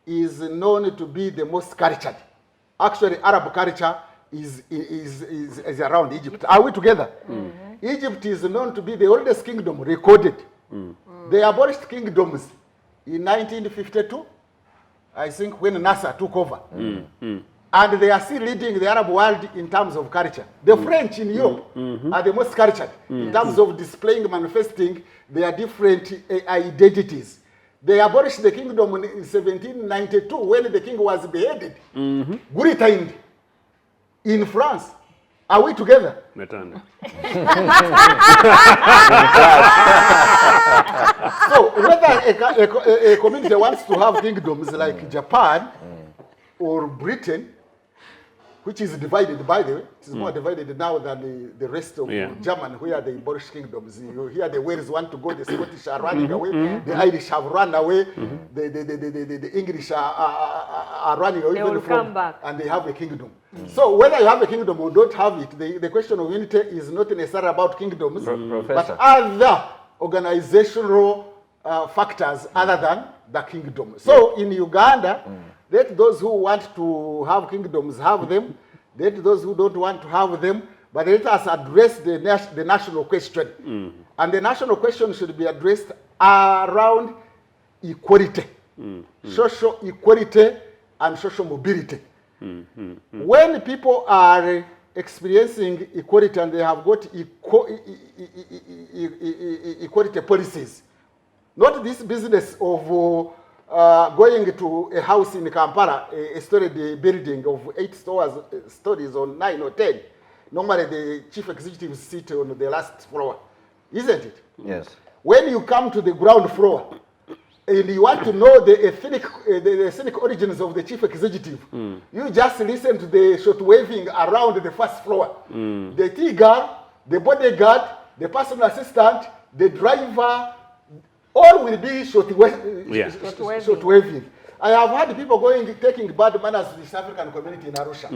is known to be the most cultured. Actually, Arab culture is around Egypt. Are we together? Egypt is known to be the oldest kingdom recorded. They abolished kingdoms in 1952, I think, when NASA took over. And they are still leading the Arab world in terms of culture. The French in Europe are the most cultured in terms of displaying, manifesting their different identities. They abolished the kingdom in 1792 when the king was beheaded, guillotined in France. Are we together? Matanda. So whether a community wants to have kingdoms like Japan or Britain, which is divided, by the way, it is more divided now than the rest of Germany, where they abolish kingdoms. You hear the Wales want to go, the Scottish are running away, the Irish have run away, the English are running away, They will come back. and they have a kingdom. So whether you have a kingdom or don't have it, the question of unity is not necessarily about kingdoms, but other organizational factors other than the kingdom. So in Uganda, let those who want to have kingdoms have them. Let those who don't want to have them. But let us address the national question. And the national question should be addressed around equality, social equality and social mobility. When people are experiencing equality and they have got equality policies, not this business of going to a house in Kampala, a storied building of 8 stories or 9 or 10. Normally the chief executives sit on the last floor, isn't it? Yes. When you come to the ground floor and you want to know the ethnic origins of the chief executive, you just listen to the short waving around the first floor. The tea girl, the bodyguard, the personal assistant, the driver, all will be short waving. I have had people taking bad manners to the East African community in Arusha.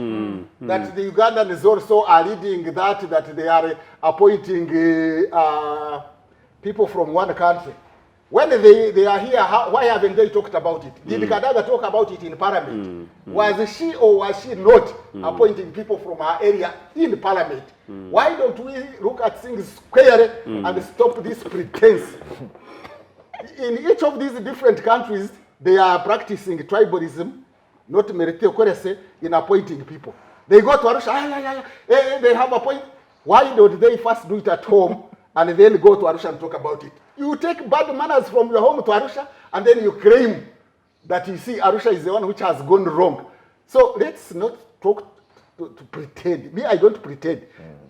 That the Ugandans also are leading that they are appointing people from one country. When they are here, why haven't they talked about it? Did Kadaga talk about it in parliament? Was she or was she not appointing people from her area in parliament? Why don't we look at things squarely and stop this pretense? In each of these different countries, they are practicing tribalism, not meritocracy, in appointing people. They go to Arusha, they have a point. Why don't they first do it at home and then go to Arusha and talk about it? You take bad manners from your home to Arusha and then you claim that you see Arusha is the one which has gone wrong. So let's not talk to pretend. Me, I don't pretend.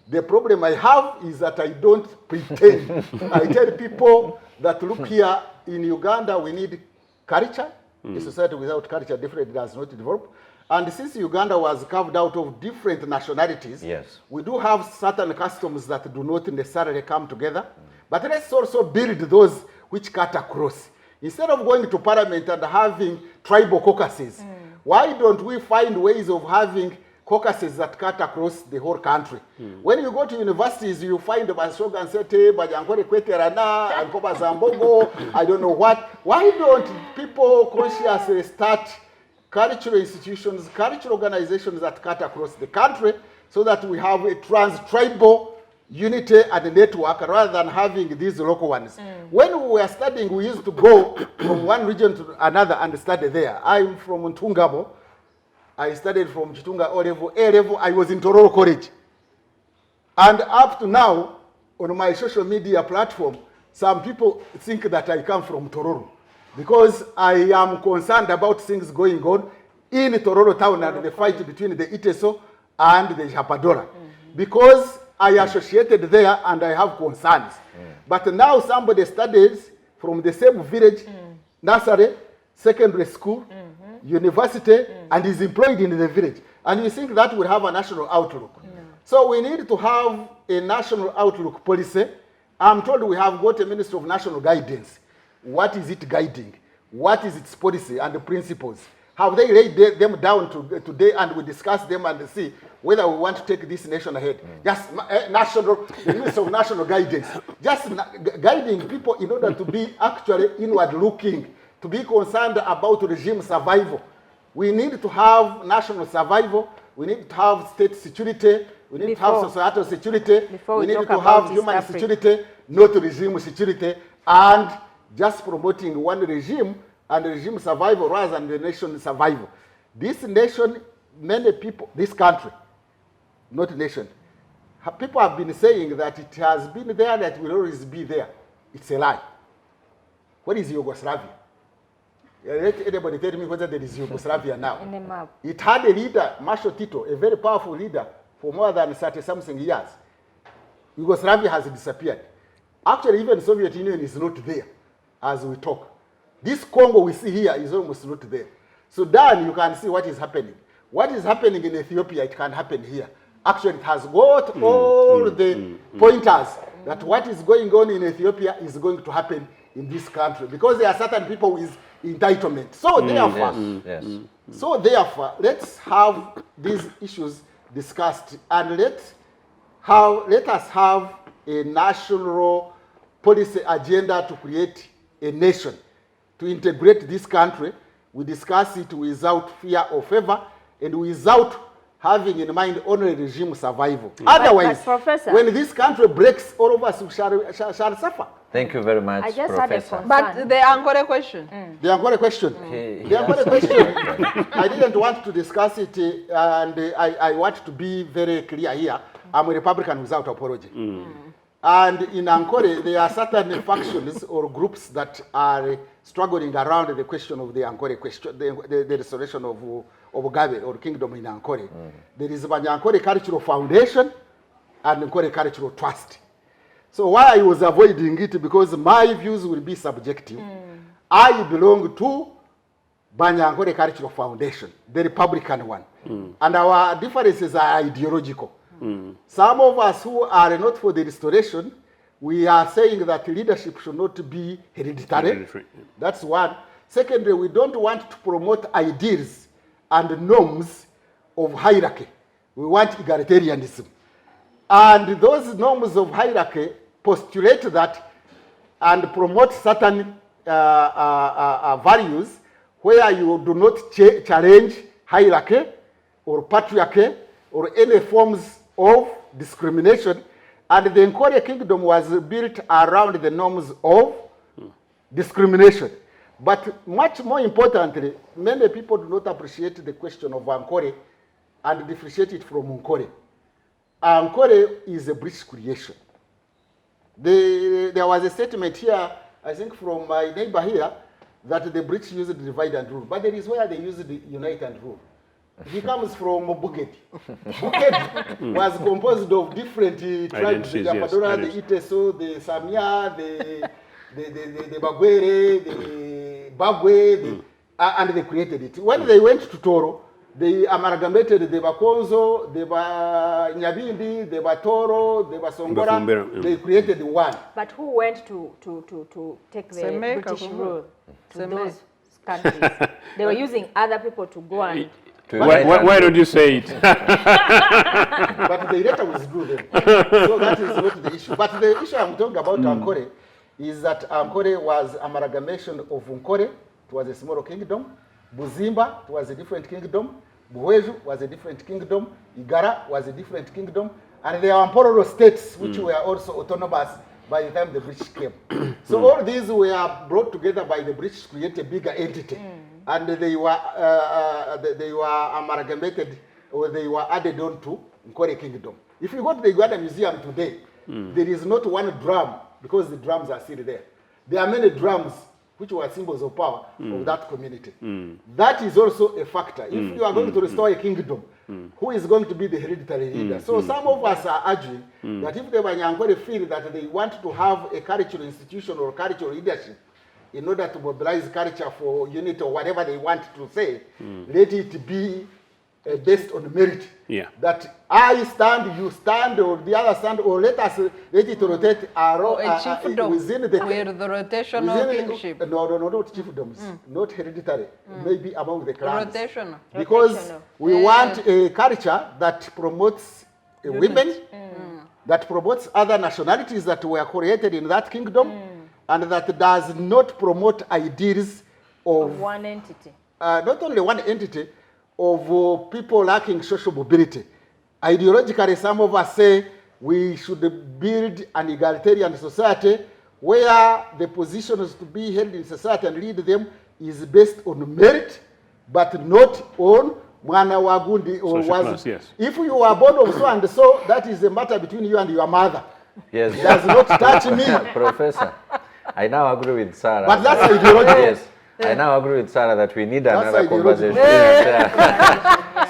The problem I have is that I don't pretend. I tell people that look here, in Uganda we need culture. A society without culture definitely does not develop. And since Uganda was carved out of different nationalities, we do have certain customs that do not necessarily come together. But let's also build those which cut across. Instead of going to parliament and having tribal caucuses, why don't we find ways of having caucuses that cut across the whole country? When you go to universities, you find Basoga and Sete, Bajankore Kweterana, and Koba Zambogo, I don't know what. Why don't people consciously start cultural institutions, cultural organizations that cut across the country so that we have a trans-tribal unity and network rather than having these local ones? When we were studying, we used to go from one region to another and study there. I'm from Ntungamo. I studied from Chitunga O-level, A-level. I was in Tororo College. And up to now, on my social media platform, some people think that I come from Tororo because I am concerned about things going on in Tororo town and the fight between the Iteso and the Japadora. Because I associated there and I have concerns. But now somebody studies from the same village, nursery, secondary school, university, and is employed in the village. And you think that will have a national outlook. So we need to have a national outlook policy. I'm told we have got a Ministry of National Guidance. What is it guiding? What is its policy and the principles? Have they laid them down today and we discuss them and see whether we want to take this nation ahead? Just the Ministry of National Guidance, just guiding people in order to be actually inward looking, to be concerned about regime survival. We need to have national survival. We need to have state security. We need to have societal security. We need to have human security, not regime security, and just promoting one regime and regime survival rather than the nation survival. This nation, many people, this country, not nation, people have been saying that it has been there, that it will always be there. It's a lie. What is Yugoslavia? Let anybody tell me whether there is Yugoslavia now. In the map. It had a leader, Marshal Tito, a very powerful leader for more than 30-something years. Yugoslavia has disappeared. Actually, even the Soviet Union is not there as we talk. This Congo we see here is almost not there. Sudan, you can see what is happening. What is happening in Ethiopia, it can happen here. Actually, it has got all the pointers that what is going on in Ethiopia is going to happen in this country because there are certain people with entitlement. So therefore, let's have these issues discussed and let us have a national policy agenda to create a nation, to integrate this country. We discuss it without fear or favor and without having in mind only regime survival. Otherwise, when this country breaks, all of us shall suffer. Thank you very much, I just Professor. had a concern. But the Angore question. The Angore question. The Angore question. I didn't want to discuss it, and I want to be very clear here. I'm a Republican without apology. And in Angore, there are certain factions or groups that are struggling around the question of the Angore question, the restoration of Gabe or kingdom in Angore. There is the Angore Cultural Foundation and Angore Cultural Trust. So why I was avoiding it, because my views will be subjective. I belong to Banyankore Cultural Foundation, the Republican one. And our differences are ideological. Some of us who are not for the restoration, we are saying that leadership should not be hereditary. That's one. Secondly, we don't want to promote ideals and norms of hierarchy. We want egalitarianism. And those norms of hierarchy postulate that and promote certain values where you do not challenge hierarchy or patriarchy or any forms of discrimination. And the Nkore kingdom was built around the norms of discrimination. But much more importantly, many people do not appreciate the question of Nkore and differentiate it from Nkore. Nkore is a British creation. There was a statement here, I think from my neighbor here, that the British used divide and rule. But there is where they used the unite and rule. He comes from Bukedi. Bukedi was composed of different tribes, the Apadora, the Iteso, the Samia, the Bagwere, the Bagwe, and they created it. When they went to Toro, they amalgamated the Bakonzo, the Nyabindi, the Batoro, the Basongora. They created one. But who went to take the British rule to those countries? They were using other people to go and... Why don't you say it? But they later withdrew them. So that is not the issue. But the issue I'm talking about Nkore is that Nkore was amalgamation of Nkore. It was a small kingdom. Buzimba was a different kingdom. Buweju was a different kingdom. Igara was a different kingdom. And there are Mpororo states which were also autonomous by the time the British came. So all these were brought together by the British to create a bigger entity. And they were amalgamated, or they were added on to Nkore Kingdom. If you go to the Uganda Museum today, there is not one drum, because the drums are still there. There are many drums which were symbols of power of that community. That is also a factor. If you are going to restore a kingdom, who is going to be the hereditary leader? So some of us are arguing that if the Banyankore feel that they want to have a cultural institution or cultural leadership, in order to mobilize culture for unity or whatever they want to say, let it be based on merit. That I stand, you stand, or the other stand, or let it rotate within the... With the rotational kingship. No, not chiefdoms, not hereditary, maybe among the clans. Rotational. Because we want a culture that promotes women, that promotes other nationalities that were created in that kingdom, and that does not promote ideas of one entity. Not only one entity, of people lacking social mobility. Ideologically, some of us say we should build an egalitarian society where the positions to be held in society and lead them is based on merit, but not on mwana wagundi or was. Yes. If you are born of so and so, that is a matter between you and your mother. Yes. It does not touch me. Professor, I now agree with Sarah. But that's ideological. Yes. I now agree with Sarah that we need another conversation.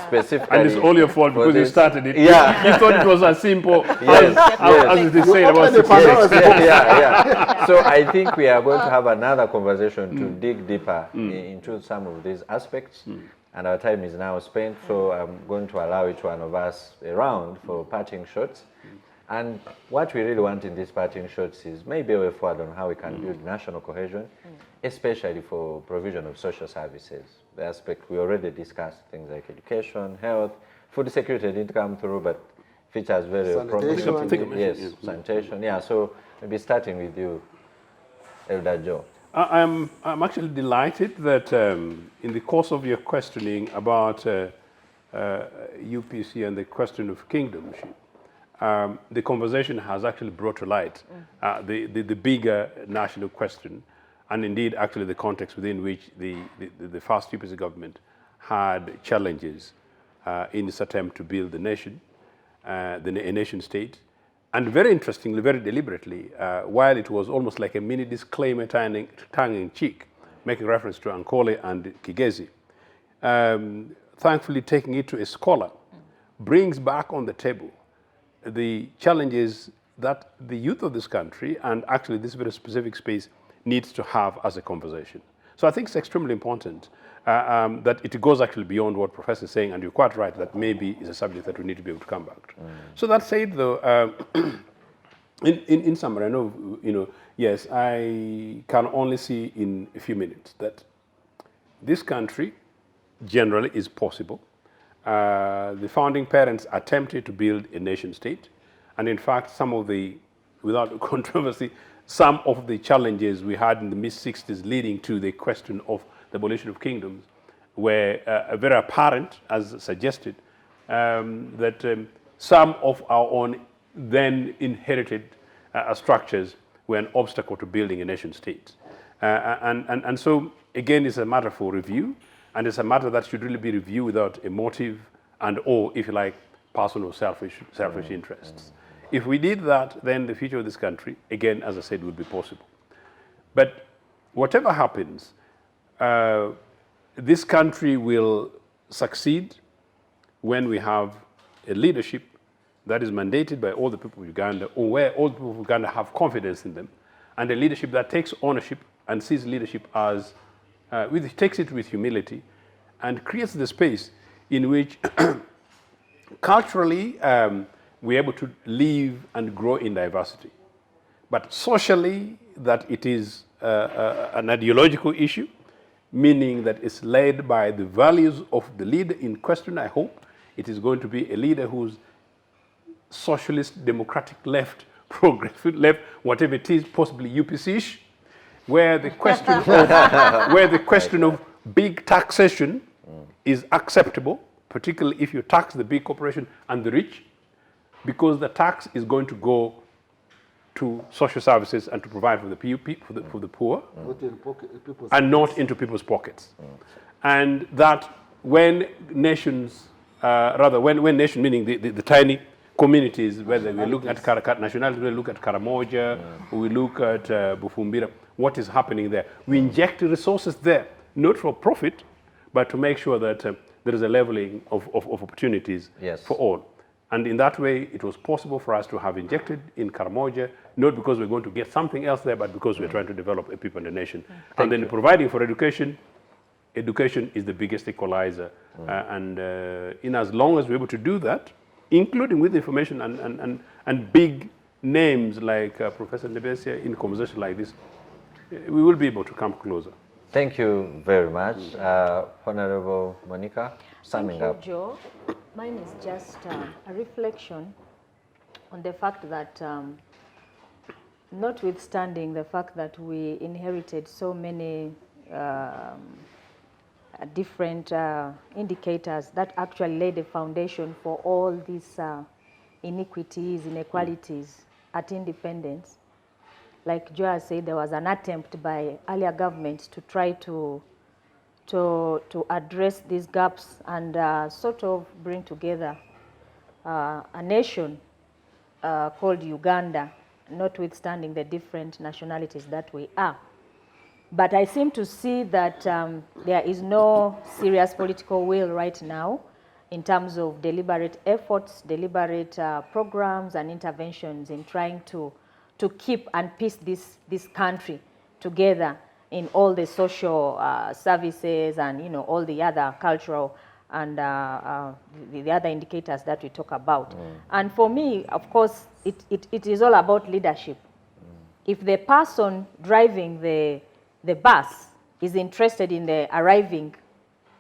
Specifically. And it's all your fault because you started it. Yeah. You thought it was as simple as they say about yes. So I think we are going to have another conversation to dig deeper into some of these aspects. And our time is now spent, so I'm going to allow each one of us a round for parting shots. And what we really want in these parting shots is maybe a way forward on how we can build national cohesion, especially for provision of social services. The aspect we already discussed, things like education, health, food security didn't come through, but features very prominently. Yes, sanitation. Yeah, so maybe starting with you, Elder Joe. I'm actually delighted that in the course of your questioning about UPC and the question of kingdomship, the conversation has actually brought to light the bigger national question, and indeed actually the context within which the first UPC government had challenges in its attempt to build the nation, a nation state. And very interestingly, very deliberately, while it was almost like a mini disclaimer tongue-in-cheek, making reference to Ankole and Kigezi, thankfully taking it to a scholar, brings back on the table the challenges that the youth of this country, and actually this very specific space, needs to have as a conversation. So I think it's extremely important that it goes actually beyond what Professor is saying, and you're quite right, that maybe is a subject that we need to be able to come back to. So that said, though, in summary, I know, yes, I can only see in a few minutes that this country generally is possible. The founding parents attempted to build a nation state, and in fact, some of the, without controversy, some of the challenges we had in the mid-60s leading to the question of the abolition of kingdoms were very apparent, as suggested, that some of our own then inherited structures were an obstacle to building a nation state. And so, again, it's a matter for review, and it's a matter that should really be reviewed without a motive or, if you like, personal selfish interests. If we did that, then the future of this country, again, as I said, would be possible. But whatever happens, this country will succeed when we have a leadership that is mandated by all the people of Uganda, or where all the people of Uganda have confidence in them, and a leadership that takes ownership and sees leadership as, takes it with humility, and creates the space in which culturally we're able to live and grow in diversity. But socially, that it is an ideological issue, meaning that it's led by the values of the leader in question. I hope it is going to be a leader who's socialist, democratic left, progressive left, whatever it is, possibly UPC-ish, where the question of big taxation is acceptable, particularly if you tax the big corporation and the rich, because the tax is going to go to social services and to provide for the poor, and not into people's pockets. And that when nations, when nation, meaning the tiny communities, whether we look at nationality, we look at Karamoja, we look at Bufumbira, what is happening there? We inject resources there, not for profit, but to make sure that there is a leveling of opportunities for all. And in that way, it was possible for us to have injected in Karamoja, not because we're going to get something else there, but because we're trying to develop a people and a nation. And then providing for education, education is the biggest equalizer. And in as long as we're able to do that, including with information and big names like Professor Ndebesa in conversation like this, we will be able to come closer. Thank you very much. Honourable Monicah, summing up. Thank you, Joe. Mine is just a reflection on the fact that notwithstanding the fact that we inherited so many different indicators that actually laid the foundation for all these inequities, inequalities at independence. Like Joe has said, there was an attempt by earlier governments to try to address these gaps and sort of bring together a nation called Uganda, notwithstanding the different nationalities that we are. But I seem to see that there is no serious political will right now in terms of deliberate efforts, deliberate programs and interventions in trying to keep and piece this country together in all the social services and all the other cultural and the other indicators that we talk about. And for me, of course, it is all about leadership. If the person driving the bus is interested in the arriving,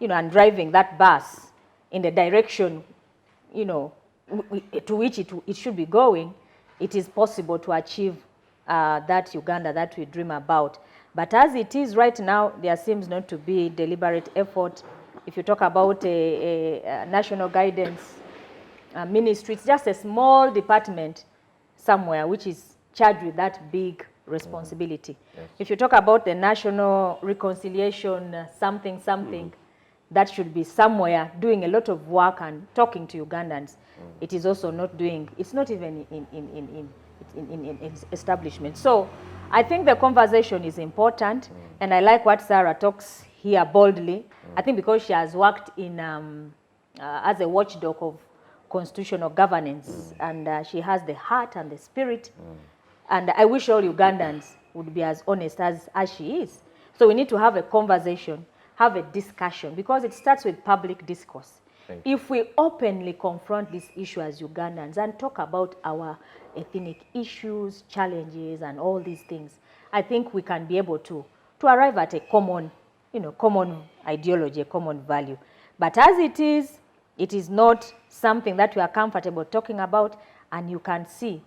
and driving that bus in the direction, to which it should be going, it is possible to achieve that Uganda that we dream about. But as it is right now, there seems not to be deliberate effort. If you talk about a national guidance ministry, it's just a small department somewhere which is charged with that big responsibility. Yes. If you talk about the national reconciliation something, that should be somewhere doing a lot of work and talking to Ugandans. It is also not doing, it's not even in establishment. So I think the conversation is important, and I like what Sarah talks here boldly. I think because she has worked in as a watchdog of constitutional governance, and she has the heart and the spirit. And I wish all Ugandans would be as honest as she is. So we need to have a conversation, have a discussion, because it starts with public discourse. If we openly confront this issue as Ugandans and talk about our ethnic issues, challenges, and all these things, I think we can be able to arrive at a common, common ideology, a common value. But as it is not something that we are comfortable talking about, and you can see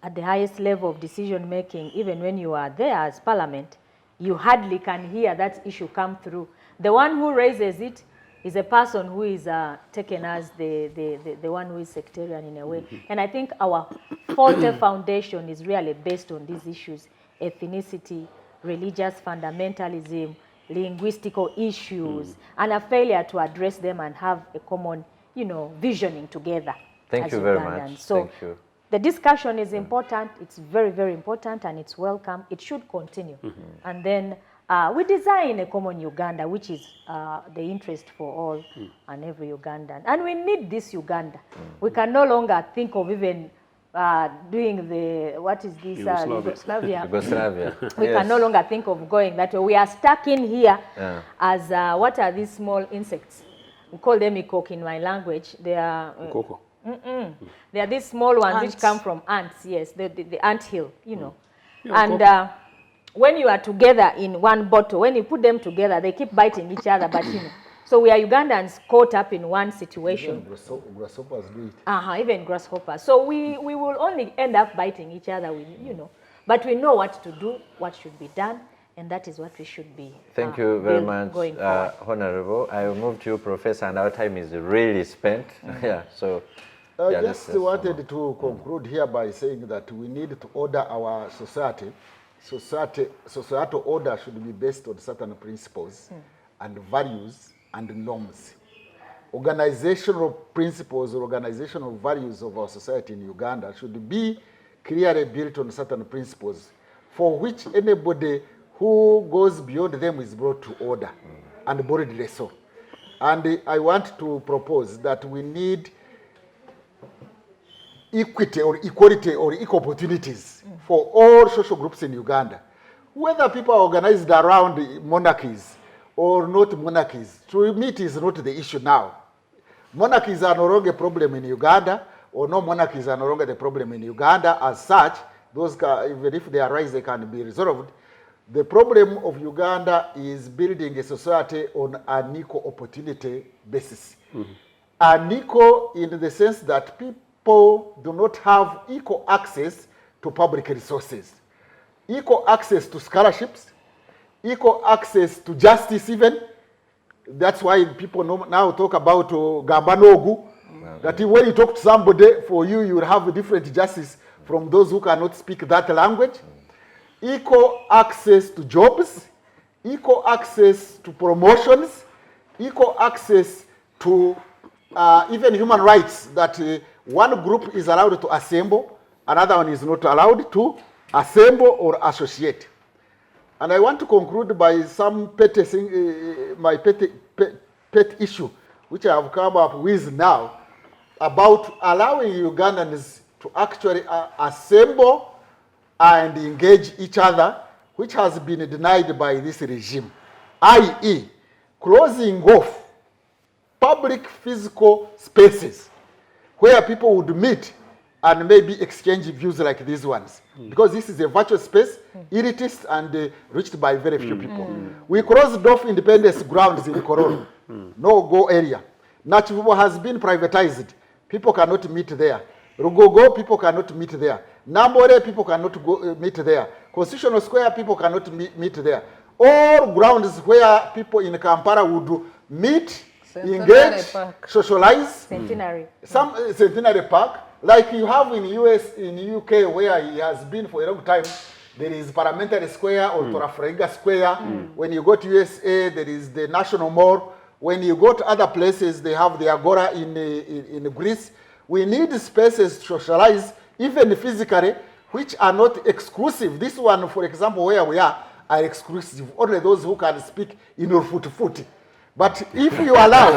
at the highest level of decision making, even when you are there as parliament, you hardly can hear that issue come through. The one who raises it is a person who is taken as the one who is sectarian in a way. And I think our faulty foundation is really based on these issues: ethnicity, religious fundamentalism, linguistical issues, and a failure to address them and have a common, visioning together. Thank you very much. So thank you. The discussion is important. It's very, very important, and it's welcome. It should continue. And then we design a common Uganda, which is the interest for all and every Ugandan. And we need this Uganda. We can no longer think of even doing the, what is this? Yugoslavia. Yugoslavia. We can no longer think of going that way. We are stuck in here as, what are these small insects? We call them ikok in my language. They are... Coco. They are these small ones Ants. which come from ants, yes, the ant hill, And when you are together in one bottle, when you put them together, they keep biting each other, but So we are Ugandans caught up in one situation. Even grasshoppers do it. Even grasshoppers. So we will only end up biting each other, But we know what to do, what should be done, and that is what we should be. Thank you very much, going forward. Honourable. I will move to you, Professor, and our time is really spent. So... I just wanted to conclude here by saying that we need to order our society. Societal order should be based on certain principles and values and norms. Organizational principles or organizational values of our society in Uganda should be clearly built on certain principles for which anybody who goes beyond them is brought to order, and boldly so. And I want to propose that we need equity or equality or equal opportunities for all social groups in Uganda. Whether people are organized around monarchies or not monarchies, to me it is not the issue now. Monarchies are no longer a problem in Uganda, or no monarchies are no longer the problem in Uganda as such. Those even if they arise, they can be resolved. The problem of Uganda is building a society on an equal opportunity basis. Unequal in the sense that people do not have equal access to public resources, equal access to scholarships, equal access to justice even. That's why people now talk about Gambanogu, that when you talk to somebody, for you, you will have a different justice from those who cannot speak that language. Equal access to jobs, equal access to promotions, equal access to even human rights, that one group is allowed to assemble, another one is not allowed to assemble or associate. And I want to conclude by some my pet issue, which I have come up with now, about allowing Ugandans to actually assemble and engage each other, which has been denied by this regime, i.e., closing off public physical spaces where people would meet and maybe exchange views like these ones. Because this is a virtual space, elitist and reached by very few people. We closed off Independence grounds in Kororo, no-go area. Nachivubo has been privatized. People cannot meet there. Rugogo, people cannot meet there. Nambore, people cannot meet there. Constitutional Square, people cannot meet there. All grounds where people in Kampala would meet, engage, socialize. Centenary. Some Centenary Park, like you have in US, in UK, where he has been for a long time. There is Parliamentary Square or Torafrega Square. When you go to USA, there is the National Mall. When you go to other places, they have the Agora in Greece. We need spaces to socialize, even physically, which are not exclusive. This one, for example, where we are exclusive. Only those who can speak in Urfutufuti. But if you allow...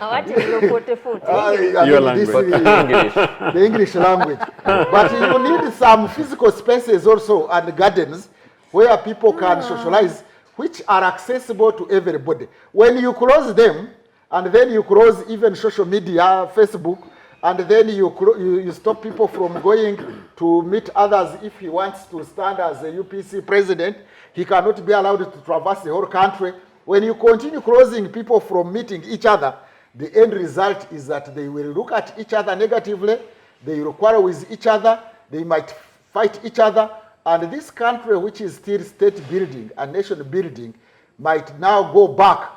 What is Urfutufuti? Your language. English. The English language. But you need some physical spaces also and gardens where people can socialize, which are accessible to everybody. When you close them, and then you close even social media, Facebook, and then you stop people from going to meet others. If he wants to stand as a UPC president, he cannot be allowed to traverse the whole country. When you continue closing people from meeting each other, the end result is that they will look at each other negatively, they will quarrel with each other, they might fight each other, and this country, which is still state building and nation building, might now go back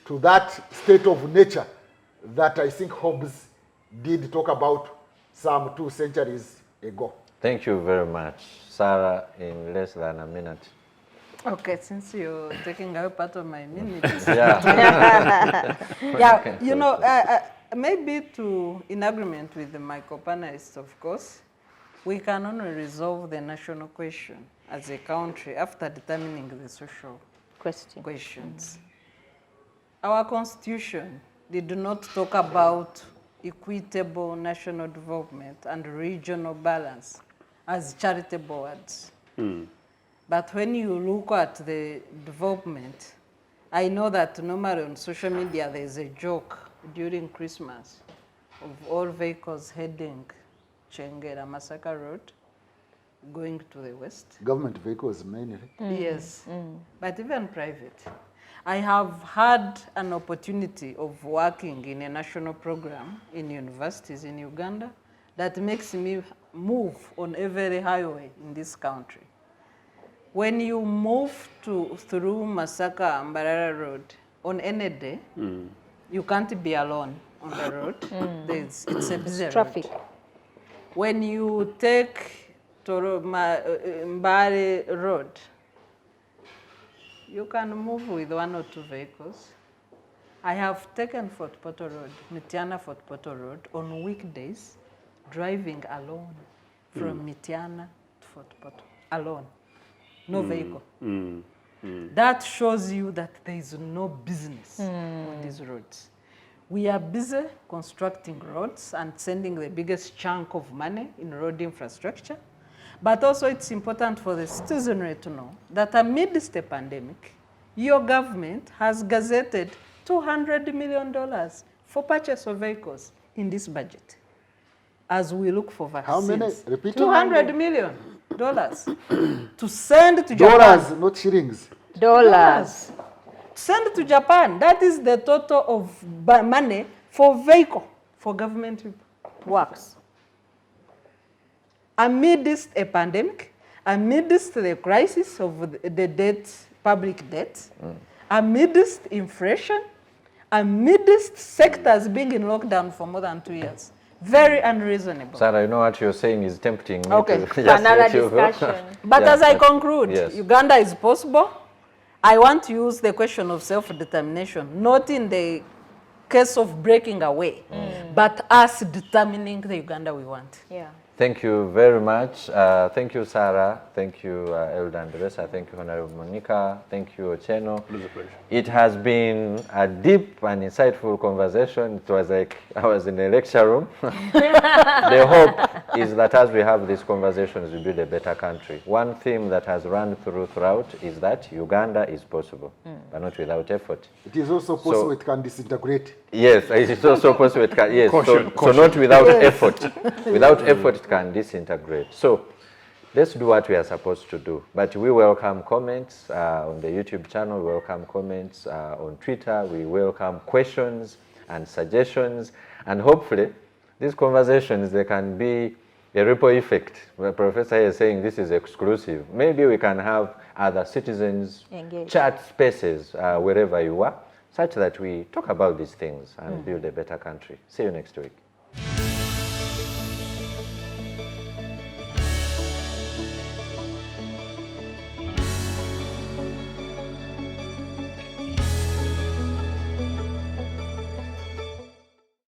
to that state of nature that I think Hobbes did talk about some 2 centuries ago. Thank you very much. Sarah, in less than a minute. Okay, since you're taking away part of my minutes. Yeah. Yeah, you know, maybe in agreement with my co-panelists, of course, we can only resolve the national question as a country after determining the social questions. Our constitution did not talk about equitable national development and regional balance as charitable words. But when you look at the development, I know that normally on social media there's a joke during Christmas of all vehicles heading Chengera Massacre Road, going to the west. Government vehicles mainly. Yes, but even private. I have had an opportunity of working in a national program in universities in Uganda that makes me move on every highway in this country. When you move through Massacre and Mbarara Road on any day, you can't be alone on the road. It's a busy Traffic. road. When you take Mbare Road, you can move with 1 or 2 vehicles. I have taken Fort Portal Road, Mitiana Fort Portal Road, on weekdays, driving alone from Mitiana to Fort Portal, alone, no vehicle. That shows you that there is no business on these roads. We are busy constructing roads and sending the biggest chunk of money in road infrastructure. But also it's important for the citizenry to know that amidst the pandemic, your government has gazetted $200 million for purchase of vehicles in this budget as we look for vaccines. How many? Repeat. $200 million to send to Japan. Dollars, not shillings. Dollars. Send to Japan. That is the total of money for vehicle for government works. Amidst a pandemic, amidst the crisis of the debt, public debt, amidst inflation, amidst sectors being in lockdown for more than 2 years. Very unreasonable. Sarah, you know what you're saying is tempting me Okay. to just Another let you go. discussion. But Yeah, as I but- conclude, yes. Uganda is possible. I want to use the question of self-determination, not in the case of breaking away, but us determining the Uganda we want. Yeah. Thank you very much. Thank you, Sarah. Thank you, Elder Ndebesa. Thank you, Honourable Monicah. Thank you, Ochieno. It was a pleasure. It has been a deep and insightful conversation. It was like I was in a lecture room. The hope is that as we have these conversations, we build a better country. One theme that has run throughout is that Uganda is possible, but not without effort. It is also possible it can disintegrate. Yes, it is also possible. It can, yes, Caution, so not without effort. Without effort, it can disintegrate. So let's do what we are supposed to do. But we welcome comments on the YouTube channel. We welcome comments on Twitter. We welcome questions and suggestions. And hopefully, these conversations, they can be a ripple effect. The professor is saying this is exclusive. Maybe we can have other citizens Engage. chat spaces wherever you are, such that we talk about these things and build a better country. See you next week.